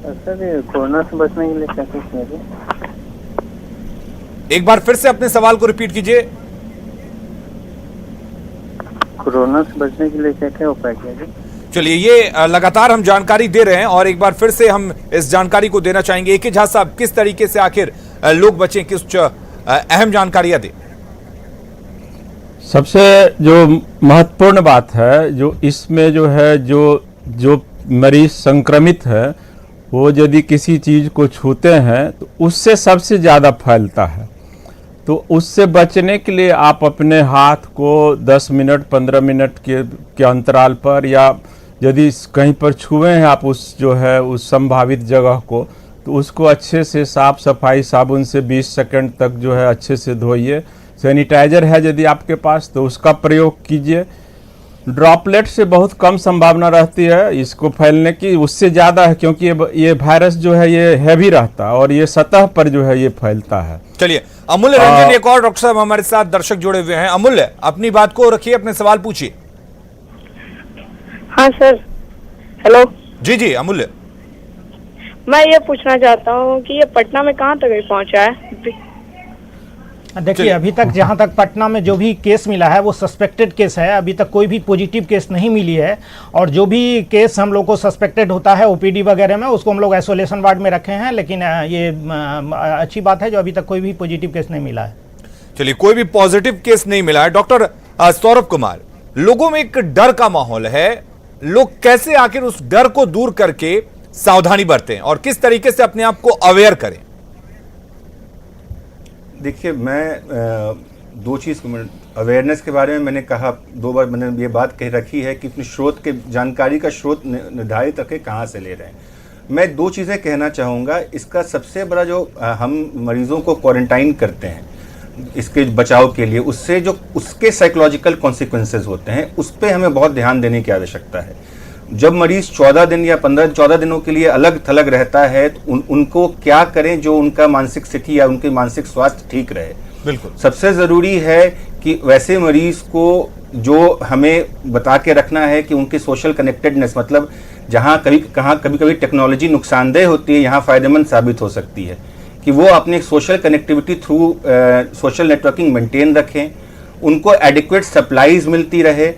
Speaker 16: सर, कोरोना से बचने के लिए क्या किया जाए?
Speaker 2: एक बार फिर से अपने सवाल को रिपीट कीजिए।
Speaker 16: कोरोना से बचने के लिए क्या क्या उपाय किया जाए?
Speaker 2: चलिए, ये लगातार हम जानकारी दे रहे हैं और एक बार फिर से हम इस जानकारी को देना चाहेंगे। एक झा साहब, किस तरीके से आखिर लोग बचें, किस अहम जानकारियां दें?
Speaker 10: सबसे जो महत्वपूर्ण बात है, जो इसमें जो है जो मरीज संक्रमित है वो यदि किसी चीज़ को छूते हैं तो उससे सबसे ज़्यादा फैलता है। तो उससे बचने के लिए आप अपने हाथ को 10 मिनट 15 मिनट के अंतराल पर, या यदि कहीं पर छुए हैं आप उस संभावित जगह को, तो उसको अच्छे से साफ सफाई साबुन से 20 सेकंड तक जो है अच्छे से धोइए। सैनिटाइजर है यदि आपके पास तो उसका प्रयोग कीजिए। ड्रॉपलेट से बहुत कम संभावना रहती है इसको फैलने की, उससे ज़्यादा है, क्योंकि ये वायरस जो है ये हैवी रहता है और ये सतह पर जो है ये फैलता है।
Speaker 2: चलिए, अमूल्य रंजन एक और डॉक्टर साहब हमारे साथ दर्शक जुड़े हुए हैं। अमूल्य, अपनी बात को रखिए, अपने सवाल पूछिए।
Speaker 9: हाँ सर, हेलो।
Speaker 2: जी जी अमूल्य,
Speaker 9: मैं ये पूछना चाहता हूँ कि ये पटना में कहाँ तक पहुँचा है?
Speaker 7: देखिए, अभी तक जहां तक पटना में जो भी केस मिला है वो सस्पेक्टेड केस है। अभी तक कोई भी पॉजिटिव केस नहीं मिली है और जो भी केस हम लोग को सस्पेक्टेड होता है ओपीडी वगैरह में, उसको हम लोग आइसोलेशन वार्ड में रखे हैं। लेकिन ये अच्छी बात है जो अभी तक कोई भी पॉजिटिव केस नहीं मिला है।
Speaker 2: चलिए, कोई भी पॉजिटिव केस नहीं मिला है। डॉक्टर सौरभ कुमार, लोगों में एक डर का माहौल है, लोग कैसे आखिर उस डर को दूर करके सावधानी बरतें और किस तरीके से अपने आप को अवेयर करें?
Speaker 6: देखिए, मैं दो चीज़ को मैं अवेयरनेस के बारे में मैंने कहा 2 बार, मैंने ये बात कह रखी है कि अपने स्रोत के जानकारी का स्रोत निर्धारित रखें कहाँ से ले रहे हैं। मैं 2 चीज़ें कहना चाहूँगा। इसका सबसे बड़ा जो हम मरीज़ों को क्वारंटाइन करते हैं इसके बचाव के लिए, उससे जो उसके साइकोलॉजिकल कॉन्सिक्वेंसेस होते हैं उस पर हमें बहुत ध्यान देने की आवश्यकता है। जब मरीज़ 14 दिन या 14 दिनों के लिए अलग थलग रहता है तो उनको क्या करें जो उनका मानसिक स्थिति या उनके मानसिक स्वास्थ्य ठीक रहे।
Speaker 2: बिल्कुल
Speaker 6: सबसे ज़रूरी है कि वैसे मरीज़ को जो हमें बता के रखना है कि उनकी सोशल कनेक्टेडनेस, मतलब जहाँ कभी कभी टेक्नोलॉजी नुकसानदेह होती है, यहाँ फ़ायदेमंद साबित हो सकती है, कि वो अपने social connectivity through social networking maintain रखें, उनको एडिक्वेट सप्लाईज मिलती रहे,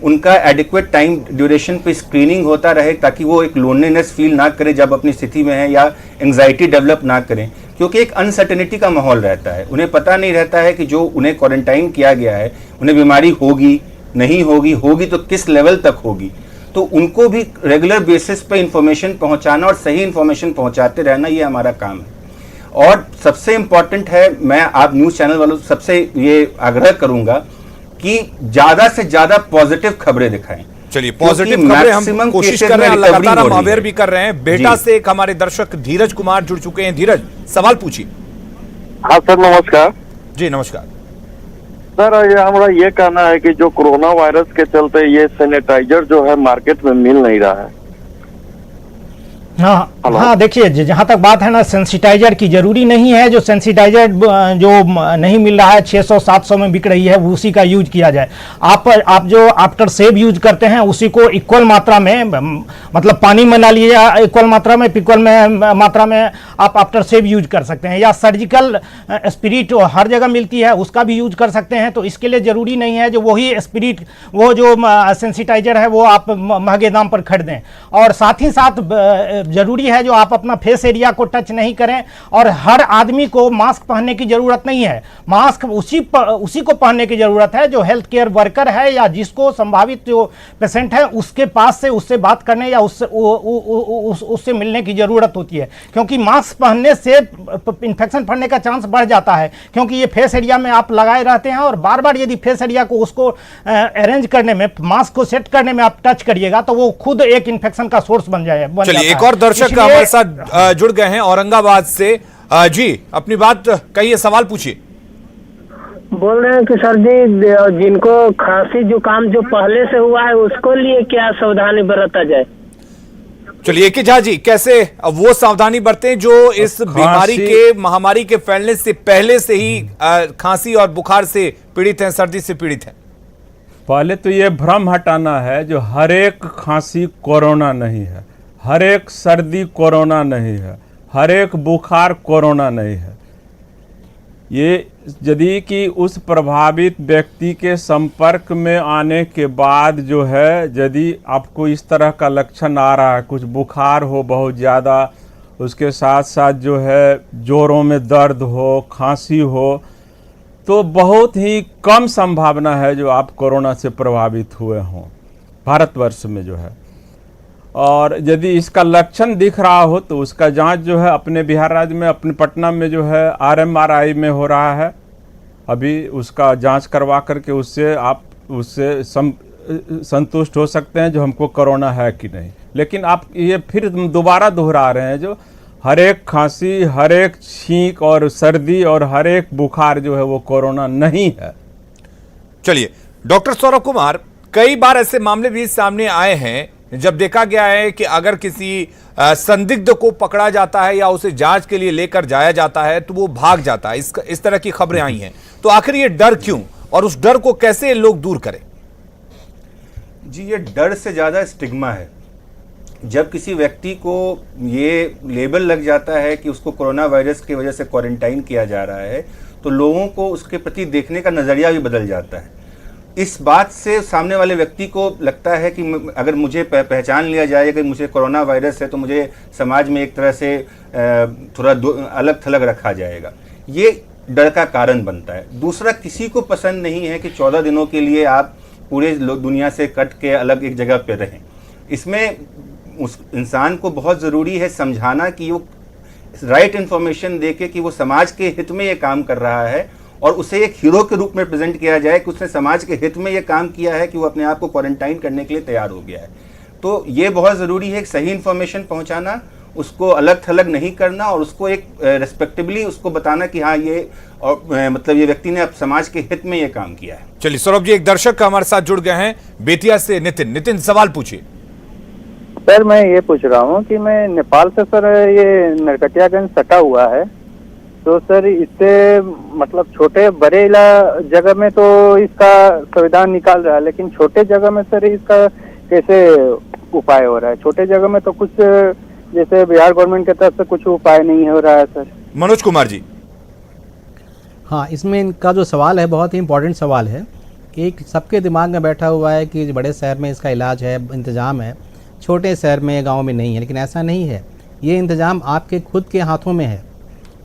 Speaker 6: उनका एडिक्वेट टाइम ड्यूरेशन पे स्क्रीनिंग होता रहे ताकि वो एक लोनलीनेस फील ना करें जब अपनी स्थिति में है, या एंग्जाइटी डेवलप ना करें, क्योंकि एक अनसर्टेनिटी का माहौल रहता है। उन्हें पता नहीं रहता है कि जो उन्हें क्वारंटाइन किया गया है उन्हें बीमारी होगी नहीं होगी, होगी तो किस लेवल तक होगी। तो उनको भी रेगुलर बेसिस पे इंफॉर्मेशन पहुंचाना और सही इंफॉर्मेशन पहुंचाते रहना, ये हमारा काम है। और सबसे इम्पॉर्टेंट है, मैं आप न्यूज़ चैनल वालों सबसे ये आग्रह करूंगा कि ज़्यादा से ज़्यादा पॉजिटिव खबरें दिखाएं।
Speaker 2: चलिए, पॉजिटिव खबरें हम कोशिश कर रहे हैं, लगातार हम अवेयर भी कर रहे हैं। बेटा से एक हमारे दर्शक धीरज कुमार जुड़ चुके हैं। धीरज, सवाल पूछिए।
Speaker 17: हाँ सर, नमस्कार।
Speaker 2: जी नमस्कार
Speaker 17: सर, ये हमारा ये कहना है कि जो कोरोना वायरस के चलते ये सैनिटाइजर जो है मार्केट में मिल नहीं रहा है।
Speaker 7: हाँ देखिए, जहाँ तक बात है ना सेंसिटाइजर की, जरूरी नहीं है जो सेंसिटाइजर जो नहीं मिल रहा है 600-700 में बिक रही है वो उसी का यूज किया जाए। आप जो आफ्टर सेव यूज करते हैं उसी को इक्वल मात्रा में, मतलब पानी में ना लीजिए इक्वल मात्रा में, इक्वल में मात्रा में आप आफ्टर सेव यूज कर सकते हैं, या सर्जिकल स्पिरिट हर जगह मिलती है उसका भी यूज कर सकते हैं। तो इसके लिए जरूरी नहीं है जो वही स्पिरिट, वो जो सेंसिटाइजर है वो आप महंगे दाम पर खरीदें। और साथ ही साथ जरूरी है जो आप अपना फेस एरिया को टच नहीं करें, और हर आदमी को मास्क पहनने की जरूरत नहीं है। मास्क उसी को पहनने की जरूरत है जो हेल्थ केयर वर्कर है या जिसको संभावित जो पेशेंट है उसके पास से उससे बात करने या उससे मिलने की जरूरत होती है, क्योंकि मास्क पहनने से इन्फेक्शन फैलने का चांस बढ़ जाता है, क्योंकि ये फेस एरिया में आप लगाए रहते हैं और बार बार यदि फेस एरिया को उसको अरेंज करने में, मास्क को सेट करने में आप टच करिएगा तो वो खुद एक इन्फेक्शन का सोर्स बन जाएगा।
Speaker 2: चलिए, एक और दर्शक हमारे साथ जुड़ गए हैं औरंगाबाद से। जी, अपनी बात कहिए, सवाल पूछिए।
Speaker 18: बोल रहे हैं कि सर जी, जिनको खांसी जुकाम जो पहले से हुआ है उसको लिए क्या सावधानी बरता जाए?
Speaker 2: चलिए के झा जी, कैसे वो सावधानी बरतें जो इस बीमारी के, महामारी के फैलने से पहले से ही खांसी और बुखार से पीड़ित हैं, सर्दी से पीड़ित हैं?
Speaker 10: पहले तो ये भ्रम हटाना है जो हर एक खांसी कोरोना नहीं है, हर एक सर्दी कोरोना नहीं है, हर एक बुखार कोरोना नहीं है। ये यदि कि उस प्रभावित व्यक्ति के संपर्क में आने के बाद जो है, यदि आपको इस तरह का लक्षण आ रहा है, कुछ बुखार हो बहुत ज़्यादा, उसके साथ साथ जो है जोरों में दर्द हो, खांसी हो, तो बहुत ही कम संभावना है जो आप कोरोना से प्रभावित हुए हों भारतवर्ष में जो है। और यदि इसका लक्षण दिख रहा हो तो उसका जांच जो है अपने बिहार राज्य में, अपने पटना में जो है RMRI में हो रहा है। अभी उसका जांच करवा करके उससे आप उससे संतुष्ट हो सकते हैं जो हमको कोरोना है कि नहीं। लेकिन आप ये फिर दोबारा दोहरा रहे हैं जो हर एक खांसी, हर एक छींक और सर्दी और हर एक बुखार जो है वो कोरोना नहीं है।
Speaker 2: चलिए, डॉक्टर सौरभ कुमार, कई बार ऐसे मामले भी सामने आए हैं जब देखा गया है कि अगर किसी संदिग्ध को पकड़ा जाता है या उसे जांच के लिए लेकर जाया जाता है तो वो भाग जाता है। इस तरह की खबरें आई हैं, तो आखिर ये डर क्यों, और उस डर को कैसे लोग दूर करें?
Speaker 6: जी, ये डर से ज़्यादा स्टिग्मा है। जब किसी व्यक्ति को ये लेबल लग जाता है कि उसको कोरोना वायरस की वजह से क्वारंटाइन किया जा रहा है, तो लोगों को उसके प्रति देखने का नज़रिया भी बदल जाता है। इस बात से सामने वाले व्यक्ति को लगता है कि अगर मुझे पहचान लिया जाए कि मुझे कोरोना वायरस है तो मुझे समाज में एक तरह से थोड़ा अलग थलग रखा जाएगा। ये डर का कारण बनता है। दूसरा, किसी को पसंद नहीं है कि 14 दिनों के लिए आप पूरे दुनिया से कट के अलग एक जगह पर रहें। इसमें उस इंसान को बहुत ज़रूरी है समझाना कि वो राइट इन्फॉर्मेशन दे के कि वो समाज के हित में ये काम कर रहा है और उसे एक हीरो के रूप में प्रेजेंट किया जाए कि उसने समाज के हित में ये काम किया है कि वो अपने आप को क्वारंटाइन करने के लिए तैयार हो गया है। तो ये बहुत ज़रूरी है कि सही इन्फॉर्मेशन पहुंचाना, उसको अलग थलग नहीं करना और उसको एक रेस्पेक्टेबली उसको बताना कि हाँ ये मतलब ये व्यक्ति ने अब समाज के हित में ये काम किया है।
Speaker 2: चलिए सौरभ जी, एक दर्शक हमारे साथ जुड़ गए हैं बेतिया से, नितिन सवाल पूछिए।
Speaker 16: सर मैं ये पूछ रहा हूँ कि मैं नेपाल से सर ये नरकटियागंज सटा हुआ है, तो सर इससे मतलब छोटे बड़े जगह में तो इसका संविधान निकाल रहा है, लेकिन छोटे जगह में सर इसका कैसे उपाय हो रहा है? छोटे जगह में तो कुछ जैसे बिहार गवर्नमेंट की तरफ से कुछ उपाय नहीं हो रहा है सर।
Speaker 2: मनोज कुमार जी।
Speaker 3: हाँ, इसमें इनका जो सवाल है बहुत ही इम्पोर्टेंट सवाल है। एक सबके दिमाग में बैठा हुआ है कि बड़े शहर में इसका इलाज है, इंतज़ाम है, छोटे शहर में गांव में नहीं है, लेकिन ऐसा नहीं है। ये इंतज़ाम आपके खुद के हाथों में है,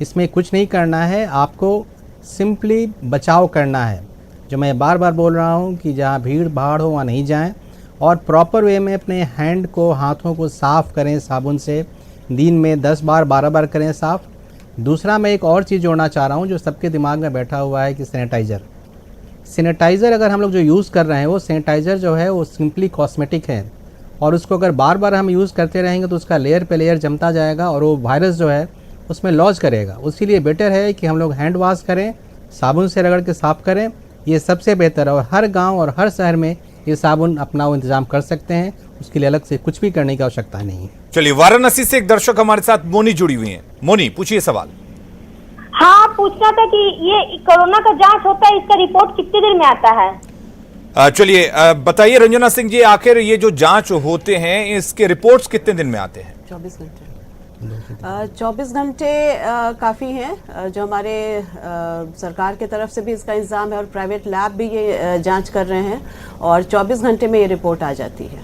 Speaker 3: इसमें कुछ नहीं करना है, आपको सिंपली बचाव करना है। जो मैं बार बार बोल रहा हूँ कि जहाँ भीड़ भाड़ हो वहाँ नहीं जाएं और प्रॉपर वे में अपने हैंड को, हाथों को साफ़ करें साबुन से, दिन में 10 बार 12 बार करें साफ़। दूसरा मैं एक और चीज़ जोड़ना चाह रहा हूँ जो सबके दिमाग में बैठा हुआ है कि सैनिटाइज़र अगर हम लोग जो यूज़ कर रहे हैं वो सैनिटाइज़र जो है वो सिंपली कॉस्मेटिक है और उसको अगर बार बार हम यूज़ करते रहेंगे तो उसका लेयर पे लेयर जमता जाएगा और वो वायरस जो है उसमें लॉज करेगा। इसीलिए बेटर है कि हम लोग हैंड वॉश करें, साबुन से रगड़ के साफ़ करें, ये सबसे बेहतर है। और हर गांव और हर शहर में ये साबुन अपना वो इंतजाम कर सकते हैं, उसके लिए अलग से कुछ भी करने की आवश्यकता नहीं है।
Speaker 2: चलिए वाराणसी से एक दर्शक हमारे साथ मोनी जुड़ी हुई हैं। मोनी पूछिए सवाल।
Speaker 9: हाँ, पूछना था कि ये कोरोना का जांच होता है, इसका रिपोर्ट कितने दिन में आता है?
Speaker 2: चलिए बताइए रंजना सिंह जी, आखिर ये जो जांच होते हैं इसके रिपोर्ट्स कितने दिन में आते हैं?
Speaker 13: 24 घंटे। 24 घंटे काफ़ी हैं। जो हमारे सरकार के तरफ से भी इसका इंतजाम है और प्राइवेट लैब भी ये जांच कर रहे हैं और 24 घंटे में ये रिपोर्ट आ जाती है।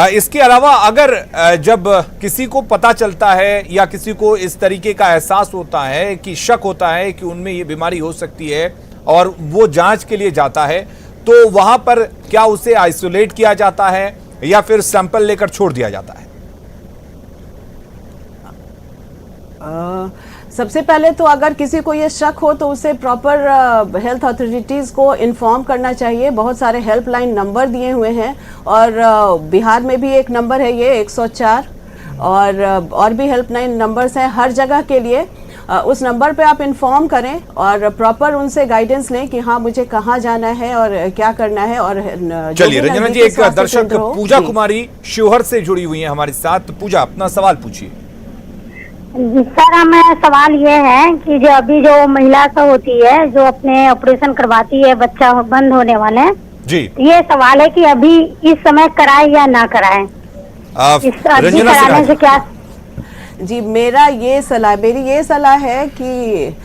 Speaker 2: इसके अलावा अगर जब किसी को पता चलता है या किसी को इस तरीके का एहसास होता है कि शक होता है कि उनमें ये बीमारी हो सकती है और वो जांच के लिए जाता है, तो वहां पर क्या उसे आइसोलेट किया जाता है या फिर सैंपल लेकर छोड़ दिया जाता है?
Speaker 13: सबसे पहले तो अगर किसी को ये शक हो तो उसे प्रॉपर हेल्थ अथॉरिटीज़ को इन्फॉर्म करना चाहिए। बहुत सारे हेल्पलाइन नंबर दिए हुए हैं और बिहार में भी एक नंबर है ये 104 और भी हेल्पलाइन नंबर्स हैं हर जगह के लिए। उस नंबर पे आप इन्फॉर्म करें और प्रॉपर उनसे गाइडेंस लें कि हाँ मुझे कहाँ जाना है और क्या करना है। और
Speaker 2: चलिए रंजना जी, एक दर्शक पूजा कुमारी शिवहर से जुड़ी हुई है हमारे साथ। पूजा, अपना सवाल पूछिए।
Speaker 19: सर हमें सवाल ये है कि जो अभी जो महिला सब होती है जो अपने ऑपरेशन करवाती है बच्चा बंद होने वाले
Speaker 2: जी,
Speaker 19: ये सवाल है कि अभी इस समय कराए या ना कराएं? कराने से क्या?
Speaker 13: जी, मेरी ये सलाह है कि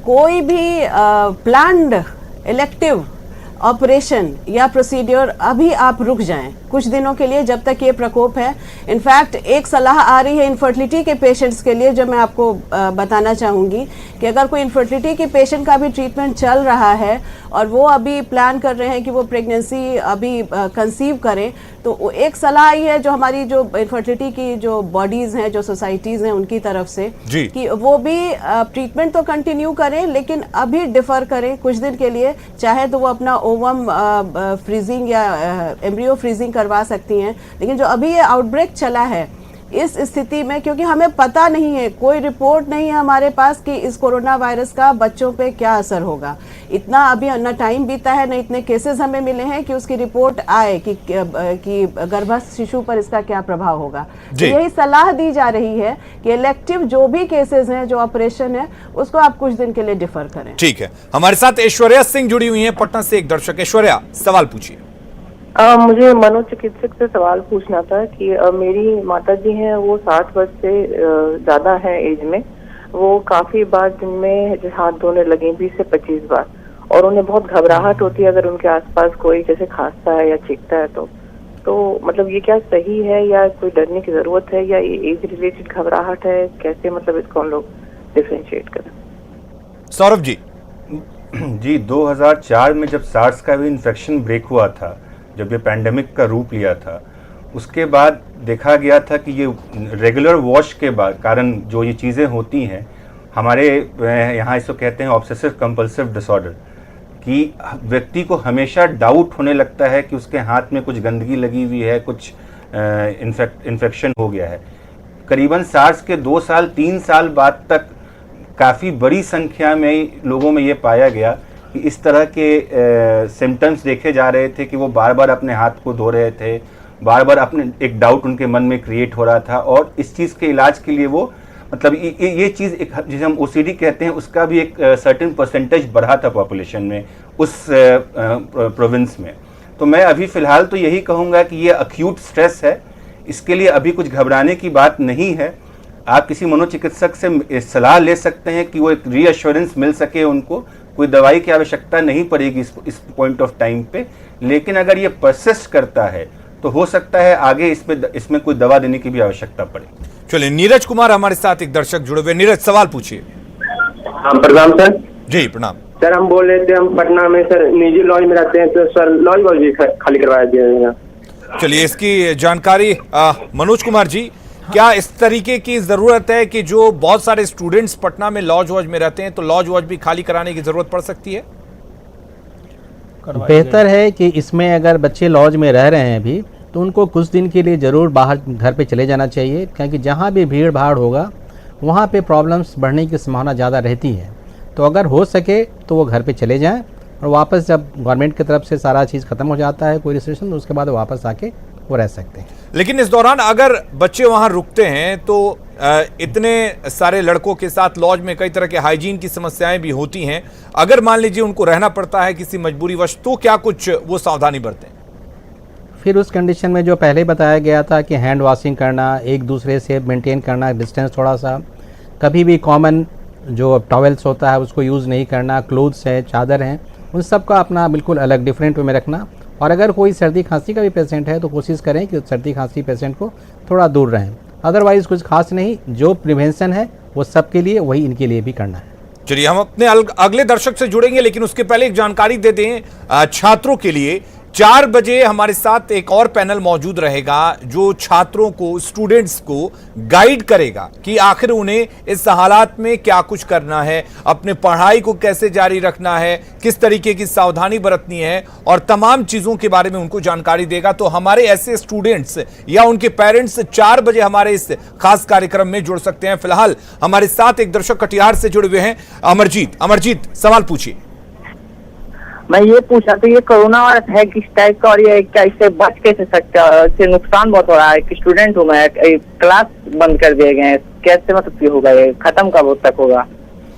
Speaker 13: कोई भी प्लान्ड इलेक्टिव ऑपरेशन या प्रोसीड्योर अभी आप रुक जाएं कुछ दिनों के लिए जब तक ये प्रकोप है। इनफैक्ट एक सलाह आ रही है इनफर्टिलिटी के पेशेंट्स के लिए जो मैं आपको बताना चाहूँगी कि अगर कोई इनफर्टिलिटी के पेशेंट का भी ट्रीटमेंट चल रहा है और वो अभी प्लान कर रहे हैं कि वो प्रेगनेंसी अभी कंसीव करें, तो एक सलाह आई है जो हमारी जो इनफर्टिलिटी की जो बॉडीज़ हैं, जो सोसाइटीज़ हैं, उनकी तरफ से कि वो भी ट्रीटमेंट तो कंटिन्यू करें लेकिन अभी डिफ़र करें कुछ दिन के लिए। चाहे तो वो अपना ओवम फ्रीजिंग या एम्ब्रियो फ्रीजिंग करवा सकती हैं, लेकिन जो अभी ये आउटब्रेक चला है इस स्थिति में, क्योंकि हमें पता नहीं है, कोई रिपोर्ट नहीं है हमारे पास कि इस कोरोना वायरस का बच्चों पे क्या असर होगा। इतना अभी न टाइम बीता है, न इतने केसेस हमें मिले हैं कि उसकी रिपोर्ट आए कि गर्भस्थ शिशु पर इसका क्या प्रभाव होगा। तो यही सलाह दी जा रही है कि इलेक्टिव जो भी केसेस हैं, जो ऑपरेशन है, उसको आप कुछ दिन के लिए डिफर करें।
Speaker 2: ठीक है, हमारे साथ ऐश्वर्या सिंह जुड़ी हुई है पटना से एक दर्शक। ऐश्वर्या, सवाल पूछिए।
Speaker 20: मुझे मनोचिकित्सक से सवाल पूछना था कि मेरी माता जी हैं, वो 60 वर्ष से ज्यादा है एज में। वो काफी बार दिन में हाथ धोने लगे 20 से 25 बार, और उन्हें बहुत घबराहट होती है अगर उनके आसपास कोई जैसे खांसता है या चीखता है तो मतलब ये क्या सही है या कोई डरने की जरूरत है या एज रिलेटेड घबराहट है? कैसे मतलब इसको हम लोग डिफरेंशिएट करें?
Speaker 2: सौरभ जी।
Speaker 6: जी, 2004 में जब सार्स का भी इन्फेक्शन ब्रेक हुआ था, जब ये पैंडेमिक का रूप लिया था, उसके बाद देखा गया था कि ये रेगुलर वॉश के बाद कारण जो ये चीज़ें होती हैं, हमारे यहाँ इसको कहते हैं ऑब्सेसिव कंपल्सिव डिसऑर्डर, कि व्यक्ति को हमेशा डाउट होने लगता है कि उसके हाथ में कुछ गंदगी लगी हुई है, कुछ इन्फेक्शन हो गया है। करीबन सार्स के 2 साल 3 साल बाद तक काफ़ी बड़ी संख्या में लोगों में ये पाया गया कि इस तरह के सिम्टम्स देखे जा रहे थे कि वो बार बार अपने हाथ को धो रहे थे, बार बार अपने एक डाउट उनके मन में क्रिएट हो रहा था, और इस चीज़ के इलाज के लिए वो मतलब ये चीज़ एक जिसे हम OCD कहते हैं उसका भी एक सर्टेन परसेंटेज बढ़ा था पॉपुलेशन में उस प्रोविंस में। तो मैं अभी फ़िलहाल तो यही कहूँगा कि ये अक्यूट स्ट्रेस है, इसके लिए अभी कुछ घबराने की बात नहीं है। आप किसी मनोचिकित्सक से सलाह ले सकते हैं कि वो एक रीअश्योरेंस मिल सके उनको, कोई दवाई की आवश्यकता नहीं पड़ेगी इस पॉइंट ऑफ टाइम पे। लेकिन अगर ये परसिस्ट करता है तो हो सकता है आगे इसमें कोई दवा देने की भी आवश्यकता पड़े।
Speaker 2: चलिए, नीरज कुमार हमारे साथ एक दर्शक जुड़े हुए। नीरज, सवाल पूछिए।
Speaker 21: प्रणाम सर।
Speaker 2: जी प्रणाम
Speaker 21: सर, हम बोल रहे थे हम पटना में सर निजी लॉज में रहते हैं, तो सर लॉज वॉज भी खाली करवाया दिया।
Speaker 2: चलिए, इसकी जानकारी मनोज कुमार जी, क्या इस तरीके की जरूरत है कि जो बहुत सारे स्टूडेंट्स पटना में लॉज वॉज में रहते हैं तो लॉज वॉज भी खाली कराने की जरूरत पड़ सकती है?
Speaker 3: बेहतर है कि इसमें अगर बच्चे लॉज में रह रहे हैं अभी तो उनको कुछ दिन के लिए ज़रूर बाहर घर पे चले जाना चाहिए, क्योंकि जहाँ भी भीड़ भाड़ होगा वहाँ पे प्रॉब्लम्स बढ़ने की संभावना ज़्यादा रहती है। तो अगर हो सके तो वो घर पे चले जाएं और वापस जब गवर्नमेंट की तरफ से सारा चीज़ ख़त्म हो जाता है कोई रिस्ट्रिक्शन, तो उसके बाद वापस आके वो रह सकते हैं।
Speaker 2: लेकिन इस दौरान अगर बच्चे वहाँ रुकते हैं तो इतने सारे लड़कों के साथ लॉज में कई तरह के हाइजीन की समस्याएं भी होती हैं। अगर मान लीजिए उनको रहना पड़ता है किसी मजबूरीवश, तो क्या कुछ वो सावधानी बरतें?
Speaker 3: फिर उस कंडीशन में जो पहले बताया गया था कि हैंड वॉशिंग करना, एक दूसरे से मेंटेन करना डिस्टेंस थोड़ा सा, कभी भी कॉमन जो टॉवेल्स होता है उसको यूज़ नहीं करना, क्लोथ्स है, चादर हैं, उन सब का अपना बिल्कुल अलग डिफरेंट वे में रखना। और अगर कोई सर्दी खांसी का भी पेशेंट है तो कोशिश करें कि सर्दी खांसी पेशेंट को थोड़ा दूर रहें। अदरवाइज़ कुछ खास नहीं, जो प्रिवेंशन है वो सबके लिए, वही इनके लिए भी करना है।
Speaker 2: चलिए, हम अपने अगले दर्शक से जुड़ेंगे, लेकिन उसके पहले एक जानकारी दे दें छात्रों के लिए। 4 बजे हमारे साथ एक और पैनल मौजूद रहेगा जो छात्रों को, स्टूडेंट्स को गाइड करेगा कि आखिर उन्हें इस हालात में क्या कुछ करना है, अपने पढ़ाई को कैसे जारी रखना है, किस तरीके की सावधानी बरतनी है, और तमाम चीजों के बारे में उनको जानकारी देगा। तो हमारे ऐसे स्टूडेंट्स या उनके पेरेंट्स 4 बजे हमारे इस खास कार्यक्रम में जुड़ सकते हैं। फिलहाल हमारे साथ एक दर्शक कटिहार से जुड़े हुए हैं, अमरजीत। अमरजीत, सवाल पूछिए।
Speaker 22: मैं ये पूछा था, ये कोरोना वायरस है किस टाइप का और ये क्या इससे बच कैसे सकता है? इससे नुकसान बहुत हो रहा है। एक स्टूडेंट हूँ मैं, क्लास बंद कर दिए गए हैं, कैसे मतलब होगा ये, खत्म कब तक होगा?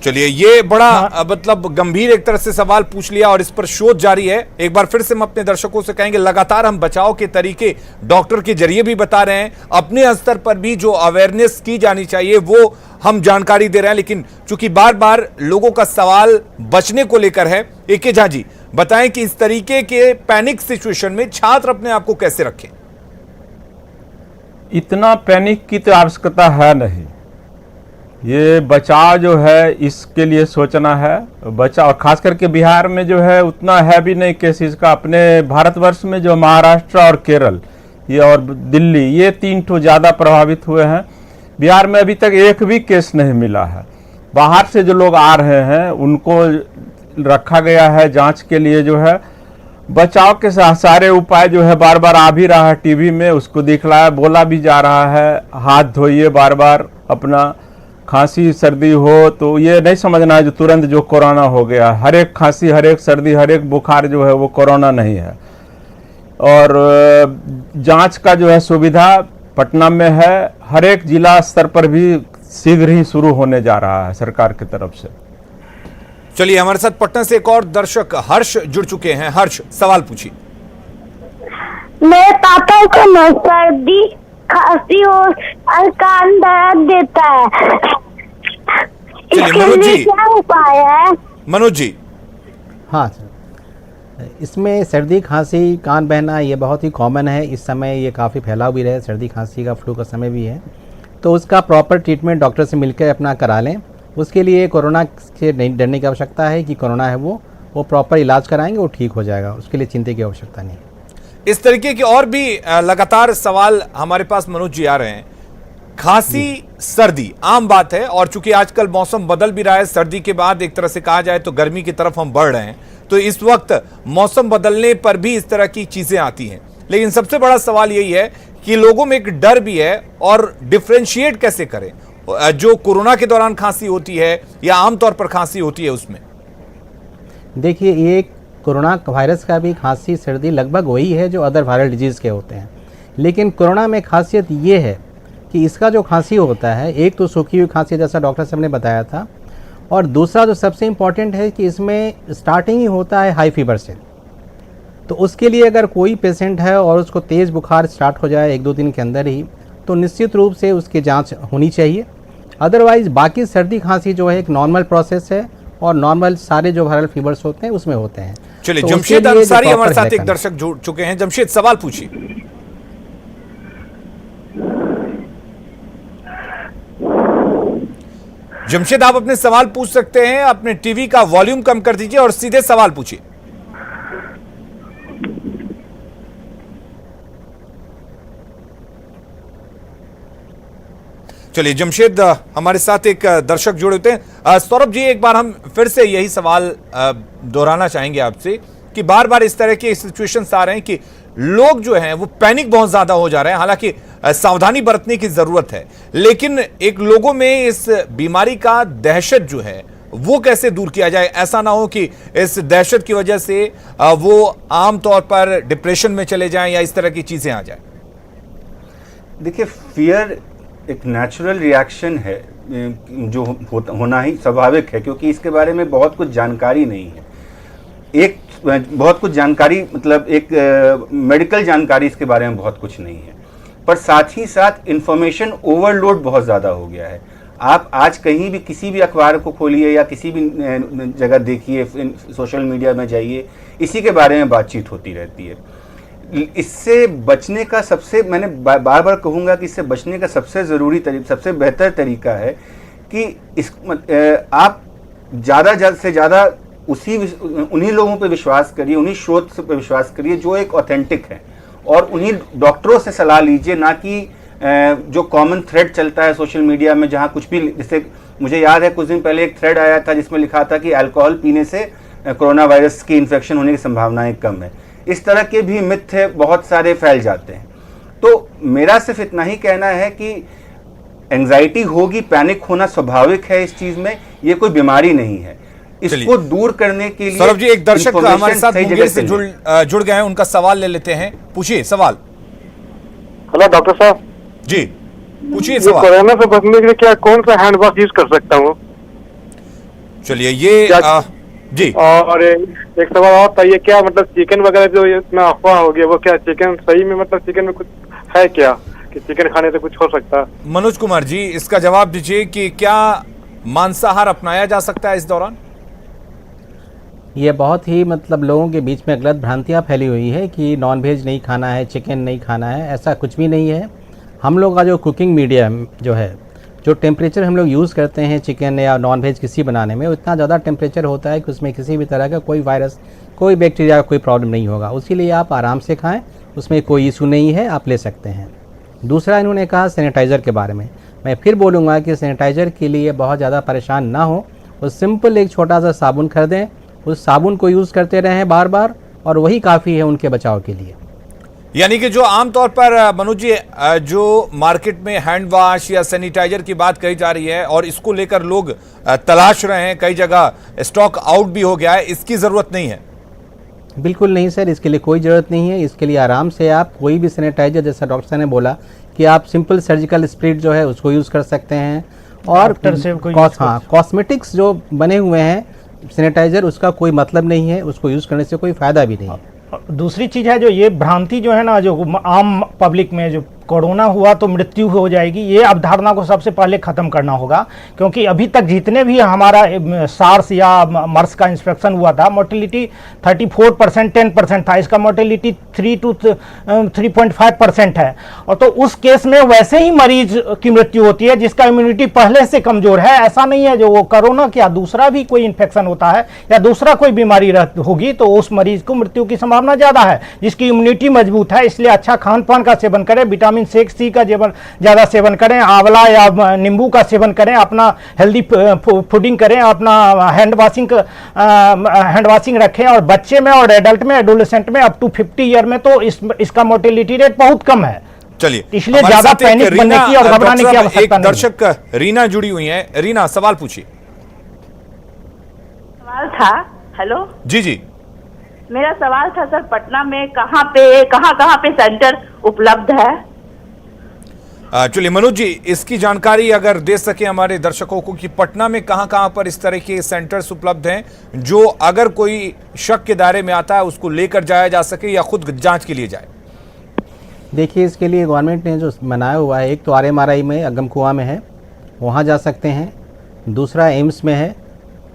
Speaker 2: चलिए, ये बड़ा मतलब गंभीर एक तरह से सवाल पूछ लिया और इस पर शोध जारी है। एक बार फिर से हम अपने दर्शकों से कहेंगे, लगातार हम बचाव के तरीके डॉक्टर के जरिए भी बता रहे हैं, अपने स्तर पर भी जो अवेयरनेस की जानी चाहिए वो हम जानकारी दे रहे हैं। लेकिन चूंकि बार बार लोगों का सवाल बचने को लेकर है, एके झा जी बताएं कि इस तरीके के पैनिक सिचुएशन में छात्र अपने आप को कैसे रखें?
Speaker 10: इतना पैनिक की तो आवश्यकता है नहीं, ये बचाव जो है इसके लिए सोचना है। बचाव खास करके बिहार में जो है उतना है भी नहीं केसेस का। अपने भारतवर्ष में जो महाराष्ट्र और केरल ये और दिल्ली, ये 3 ठो ज़्यादा प्रभावित हुए हैं। बिहार में अभी तक एक भी केस नहीं मिला है। बाहर से जो लोग आ रहे हैं उनको रखा गया है जांच के लिए। जो है बचाव के सारे उपाय जो है बार बार आ भी रहा है टीवी में, उसको दिखलाया, बोला भी जा रहा है, हाथ धोइए बार बार, अपना खांसी सर्दी हो तो ये नहीं समझना है जो तुरंत जो कोरोना हो गया। हर एक खांसी, हर एक सर्दी, हर एक बुखार जो है वो कोरोना नहीं है। और जांच का जो है सुविधा पटना में है, हर एक जिला स्तर पर भी शीघ्र ही शुरू होने जा रहा है सरकार की तरफ से।
Speaker 2: चलिए, हमारे साथ पटना से एक और दर्शक हर्ष जुड़ चुके हैं। हर्ष, सवाल पूछिए।
Speaker 19: मेरे पापा को सर्दी खांसी और कान दर्द देता है, इसके लिए क्या उपाय है?
Speaker 2: मनोज जी।
Speaker 3: हाँ सर, इसमें सर्दी खांसी कान बहना ये बहुत ही कॉमन है। इस समय ये काफ़ी फैला भी रहे, सर्दी खांसी का फ्लू का समय भी है, तो उसका प्रॉपर ट्रीटमेंट डॉक्टर से मिलकर अपना करा लें। उसके लिए कोरोना से नहीं डरने की आवश्यकता है कि कोरोना है वो प्रॉपर इलाज कराएंगे, वो ठीक हो जाएगा, उसके लिए चिंता की आवश्यकता नहीं।
Speaker 2: इस तरीके के और भी लगातार सवाल हमारे पास मनोज जी आ रहे हैं। खांसी सर्दी आम बात है, और चूंकि आजकल मौसम बदल भी रहा है, सर्दी के बाद एक तरह से कहा जाए तो गर्मी की तरफ हम बढ़ रहे हैं, तो इस वक्त मौसम बदलने पर भी इस तरह की चीजें आती हैं। लेकिन सबसे बड़ा सवाल यही है कि लोगों में एक डर भी है, और डिफरेंशिएट कैसे करें जो कोरोना के दौरान खांसी होती है या आमतौर पर खांसी होती है उसमें।
Speaker 3: देखिए, ये कोरोना वायरस का भी खांसी सर्दी लगभग वही है जो अदर वायरल डिजीज़ के होते हैं, लेकिन कोरोना में खासियत ये है कि इसका जो खांसी होता है, एक तो सूखी हुई खांसी जैसा डॉक्टर साहब ने बताया था, और दूसरा जो सबसे इम्पॉर्टेंट है कि इसमें स्टार्टिंग ही होता है हाई फीवर से। तो उसके लिए अगर कोई पेशेंट है और उसको तेज़ बुखार स्टार्ट हो जाए 1-2 दिन के अंदर ही, तो निश्चित रूप से उसकी जांच होनी चाहिए। अदरवाइज़ बाकी सर्दी खांसी जो है एक नॉर्मल प्रोसेस है, और नॉर्मल सारे जो वायरल फीवर्स होते हैं उसमें होते हैं।
Speaker 2: चलिए,
Speaker 3: तो
Speaker 2: जमशेद अंसारी हमारे साथ एक दर्शक जुड़ चुके हैं। जमशेद, सवाल पूछिए। जमशेद, आप अपने सवाल पूछ सकते हैं, अपने टीवी का वॉल्यूम कम कर दीजिए और सीधे सवाल पूछिए। चलिए, जमशेद हमारे साथ एक दर्शक जुड़े होते हैं। सौरभ जी, एक बार हम फिर से यही सवाल दोहराना चाहेंगे आपसे कि बार बार इस तरह के सिचुएशंस आ रहे हैं कि लोग जो हैं वो पैनिक बहुत ज्यादा हो जा रहे हैं। हालांकि सावधानी बरतने की जरूरत है, लेकिन एक लोगों में इस बीमारी का दहशत जो है वो कैसे दूर किया जाए, ऐसा ना हो कि इस दहशत की वजह से वो आमतौर पर डिप्रेशन में चले जाएं या इस तरह की चीजें आ जाए।
Speaker 6: देखिए, फियर एक नेचुरल रिएक्शन है जो होना ही स्वाभाविक है, क्योंकि इसके बारे में बहुत कुछ जानकारी नहीं है। एक बहुत कुछ जानकारी मतलब एक मेडिकल जानकारी इसके बारे में बहुत कुछ नहीं है, पर साथ ही साथ इंफॉर्मेशन ओवरलोड बहुत ज़्यादा हो गया है। आप आज कहीं भी किसी भी अखबार को खोलिए या किसी भी जगह देखिए, सोशल मीडिया में जाइए, इसी के बारे में बातचीत होती रहती है। इससे बचने का मैंने बार बार कहूँगा कि इससे बचने का सबसे ज़रूरी सबसे बेहतर तरीका है कि आप ज़्यादा से ज़्यादा उन्हीं लोगों पे विश्वास करिए, उन्हीं स्रोत पे विश्वास करिए जो एक ऑथेंटिक है, और उन्हीं डॉक्टरों से सलाह लीजिए, ना कि जो कॉमन थ्रेड चलता है सोशल मीडिया में, जहाँ कुछ भी, जैसे मुझे याद है कुछ दिन पहले एक थ्रेड आया था जिसमें लिखा था कि अल्कोहल पीने से कोरोना वायरस की इन्फेक्शन होने की संभावनाएं कम है। इस तरह के भी मिथ बहुत सारे फैल जाते हैं। तो मेरा सिर्फ इतना ही कहना है कि एंजाइटी होगी, पैनिक होना स्वाभाविक है इस चीज में, ये कोई बीमारी नहीं है। इसको दूर करने के लिए
Speaker 2: सौरभ जी, एक दर्शक हमारे साथ मुंगेर से जुड़ गए हैं, उनका सवाल ले लेते हैं। पूछिए सवाल।
Speaker 1: हेलो डॉक्टर साहब
Speaker 2: जी, पूछिए सवाल।
Speaker 1: कोरोना से बचने के लिए क्या कौन सा हैंड वॉश यूज कर सकता हूँ?
Speaker 2: चलिए, ये जी,
Speaker 1: और एक सवाल और था, ये क्या मतलब चिकन वगैरह जो इतना अफवाह हो गया, वो क्या चिकन सही में मतलब चिकन में कुछ है क्या कि चिकन खाने से कुछ हो सकता?
Speaker 2: मनोज कुमार जी, इसका जवाब दीजिए कि क्या मांसाहार अपनाया जा सकता है इस दौरान?
Speaker 3: ये बहुत ही मतलब लोगों के बीच में गलत भ्रांतियाँ फैली हुई है कि नॉनवेज नहीं खाना है, चिकन नहीं खाना है, ऐसा कुछ भी नहीं है। हम लोग का जो कुकिंग मीडिया जो है, जो टेम्परेचर हम लोग यूज़ करते हैं चिकन या नॉनवेज किसी बनाने में, उतना ज़्यादा टेम्परेचर होता है कि उसमें किसी भी तरह का कोई वायरस, कोई बैक्टीरिया, कोई प्रॉब्लम नहीं होगा। उसी लिए आप आराम से खाएं, उसमें कोई इशू नहीं है, आप ले सकते हैं। दूसरा, इन्होंने कहा सैनिटाइज़र के बारे में, मैं फिर बोलूँगा कि सैनिटाइज़र के लिए बहुत ज़्यादा परेशान ना हो, वो सिंपल एक छोटा सा साबुन खरीदें, उस साबुन को यूज़ करते रहें बार बार, और वही काफ़ी है उनके बचाव के लिए।
Speaker 2: यानी कि जो आमतौर पर मनोज जी जो मार्केट में हैंड वॉश या सैनिटाइजर की बात कही जा रही है और इसको लेकर लोग तलाश रहे हैं, कई जगह स्टॉक आउट भी हो गया है, इसकी ज़रूरत नहीं है?
Speaker 3: बिल्कुल नहीं सर, इसके लिए कोई ज़रूरत नहीं है। इसके लिए आराम से आप कोई भी सैनिटाइजर, जैसा डॉक्टर साहब ने बोला कि आप सिंपल सर्जिकल स्प्रिट जो है उसको यूज़ कर सकते हैं, और कॉस्मेटिक्स जो बने हुए हैं सैनिटाइजर, उसका कोई मतलब नहीं है, उसको यूज़ करने से कोई फ़ायदा भी नहीं है।
Speaker 7: दूसरी चीज़ है, जो ये भ्रांति जो है ना, जो आम पब्लिक में जो कोरोना हुआ तो मृत्यु हो जाएगी, ये अवधारणा को सबसे पहले ख़त्म करना होगा। क्योंकि अभी तक जितने भी हमारा सार्स या मर्स का इंस्पेक्शन हुआ था, मोर्टेलिटी 34%, 10% था, इसका मोर्टेलिटी 3 to 3.5% है। और तो उस केस में वैसे ही मरीज की मृत्यु होती है जिसका इम्यूनिटी पहले से कमज़ोर है। ऐसा नहीं है जो वो कोरोना क्या दूसरा भी कोई इन्फेक्शन होता है या दूसरा कोई बीमारी होगी तो उस मरीज को मृत्यु की संभावना ज़्यादा है, जिसकी इम्यूनिटी मजबूत है। इसलिए अच्छा खान पान का सेवन करें, विटामिन विटामिन सी का ज़्यादा सेवन करें, आंवला या नींबू का सेवन करें, अपना हेल्दी फूडिंग करें, अपना हैंड वाशिंग रखें। और बच्चे में और एडल्ट में, एडोलेसेंट में अप टू 50 ईयर में तो इसका मोर्टेलिटी रेट बहुत कम है।
Speaker 2: चलिए,
Speaker 7: इसलिए ज्यादा पैनिक बनने की और घबराने की आवश्यकता नहीं।
Speaker 2: दर्शक रीना जुड़ी हुई हैं। रीना, सवाल पूछिए।
Speaker 4: सवाल था, हेलो
Speaker 2: जी जी,
Speaker 4: मेरा सवाल था सर, पटना में कहाँ पे सेंटर उपलब्ध है?
Speaker 2: चलिए मनोज जी, इसकी जानकारी अगर दे सके हमारे दर्शकों को कि पटना में कहां पर इस तरह के सेंटर्स उपलब्ध हैं जो अगर कोई शक के दायरे में आता है उसको लेकर जाया जा सके या खुद जांच के लिए जाए।
Speaker 3: देखिए, इसके लिए गवर्नमेंट ने जो बनाया हुआ है, एक तो RMRI में अगम कुआं में है, वहाँ जा सकते हैं, दूसरा एम्स में है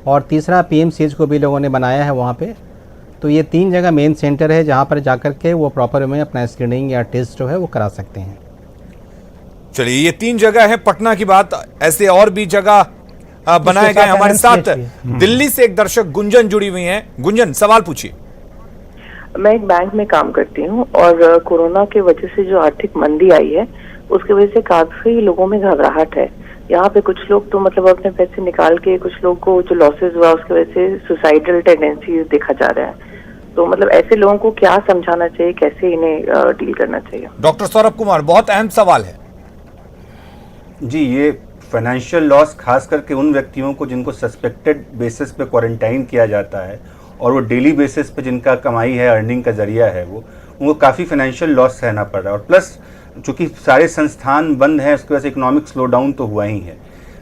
Speaker 3: और तीसरा PMCH को भी लोगों ने बनाया है वहाँ पे। तो ये 3 जगह मेन सेंटर है जहाँ पर जाकर के वो प्रॉपर में अपना स्क्रीनिंग या टेस्ट जो है वो करा सकते हैं।
Speaker 2: चलिए, ये 3 जगह है पटना की बात, ऐसे और भी जगह बनाए गए। हमारे साथ दिल्ली से एक दर्शक गुंजन जुड़ी हुई हैं। गुंजन, सवाल पूछिए।
Speaker 20: मैं एक बैंक में काम करती हूँ और कोरोना के वजह से जो आर्थिक मंदी आई है उसकी वजह से काफी लोगों में घबराहट है। यहाँ पे कुछ लोग तो मतलब अपने पैसे निकाल के, कुछ लोग को जो लॉसेस हुआ उसकी वजह से सुसाइडल टेंडेंसी देखा जा रहा है। तो मतलब ऐसे लोगों को क्या समझाना चाहिए, कैसे इन्हें डील करना चाहिए?
Speaker 2: डॉक्टर सौरभ कुमार, बहुत अहम सवाल है
Speaker 6: जी। ये फाइनेंशियल लॉस खास करके उन व्यक्तियों को जिनको सस्पेक्टेड बेसिस पे क्वारंटाइन किया जाता है और वो डेली बेसिस पे जिनका कमाई है, अर्निंग का जरिया है, वो उनको काफ़ी फाइनेंशियल लॉस सहना पड़ रहा है। और प्लस चूँकि सारे संस्थान बंद हैं, उसकी वजह से इकोनॉमिक स्लो डाउन तो हुआ ही है,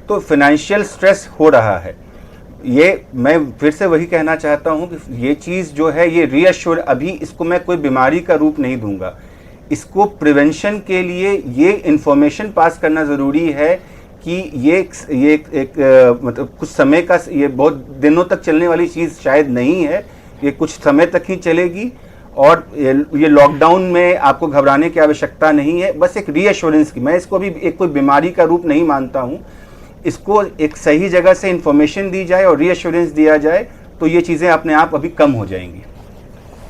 Speaker 6: तो फाइनेंशियल स्ट्रेस हो रहा है। ये मैं फिर से वही कहना चाहता हूँ कि ये चीज़ जो है ये रीअश्योर, अभी इसको मैं कोई बीमारी का रूप नहीं दूंगा, इसको प्रिवेंशन के लिए ये इन्फॉर्मेशन पास करना ज़रूरी है कि ये एक मतलब कुछ समय का, ये बहुत दिनों तक चलने वाली चीज़ शायद नहीं है, ये कुछ समय तक ही चलेगी। और ये लॉकडाउन में आपको घबराने की आवश्यकता नहीं है, बस एक रीअश्योरेंस की, मैं इसको भी एक कोई बीमारी का रूप नहीं मानता हूँ। इसको एक सही जगह से इन्फॉर्मेशन दी जाए और रीअश्योरेंस दिया जाए तो ये चीज़ें अपने आप अभी कम हो जाएंगी।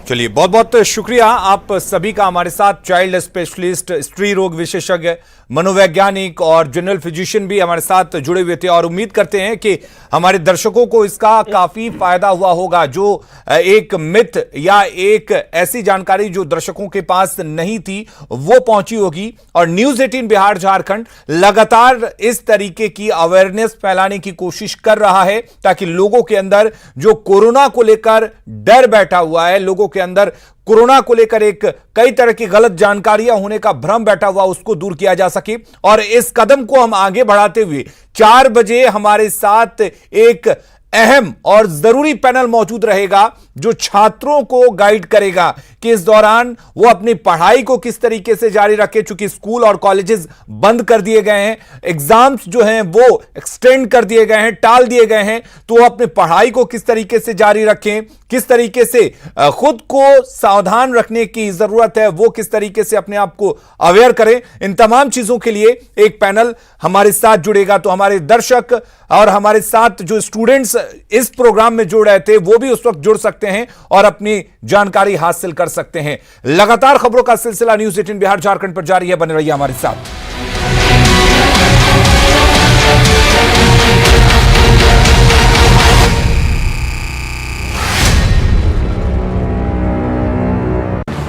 Speaker 2: चलिए, बहुत बहुत शुक्रिया आप सभी का हमारे साथ। चाइल्ड स्पेशलिस्ट, स्त्री रोग विशेषज्ञ, मनोवैज्ञानिक और जनरल फिजिशियन भी हमारे साथ जुड़े हुए थे और उम्मीद करते हैं कि हमारे दर्शकों को इसका काफी फायदा हुआ होगा। जो एक मिथ या एक ऐसी जानकारी जो दर्शकों के पास नहीं थी वो पहुंची होगी। और न्यूज़ 18 बिहार झारखंड लगातार इस तरीके की अवेयरनेस फैलाने की कोशिश कर रहा है ताकि लोगों के अंदर जो कोरोना को लेकर डर बैठा हुआ है, लोगों के अंदर कोरोना को लेकर एक कई तरह की गलत जानकारियां होने का भ्रम बैठा हुआ, उसको दूर किया जा सके। और इस कदम को हम आगे बढ़ाते हुए 4 बजे हमारे साथ एक अहम और जरूरी पैनल मौजूद रहेगा जो छात्रों को गाइड करेगा कि इस दौरान वो अपनी पढ़ाई को किस तरीके से जारी रखें। चूंकि स्कूल और कॉलेजेस बंद कर दिए गए हैं, एग्जाम्स जो हैं वो एक्सटेंड कर दिए गए हैं, टाल दिए गए हैं, तो वो अपनी पढ़ाई को किस तरीके से जारी रखें, किस तरीके से खुद को सावधान रखने की जरूरत है, वो किस तरीके से अपने आप को अवेयर करें। इन तमाम चीजों के लिए एक पैनल हमारे साथ जुड़ेगा। तो हमारे दर्शक और हमारे साथ जो स्टूडेंट्स इस प्रोग्राम में जुड़ रहे थे वो भी उस वक्त जुड़ सकते हैं और अपनी जानकारी हासिल कर सकते हैं। लगातार खबरों का सिलसिला न्यूज़ 18 बिहार झारखंड पर जारी है, बने रहिए हमारे साथ।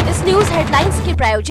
Speaker 5: इस न्यूज़ हेडलाइंस के प्रायोजक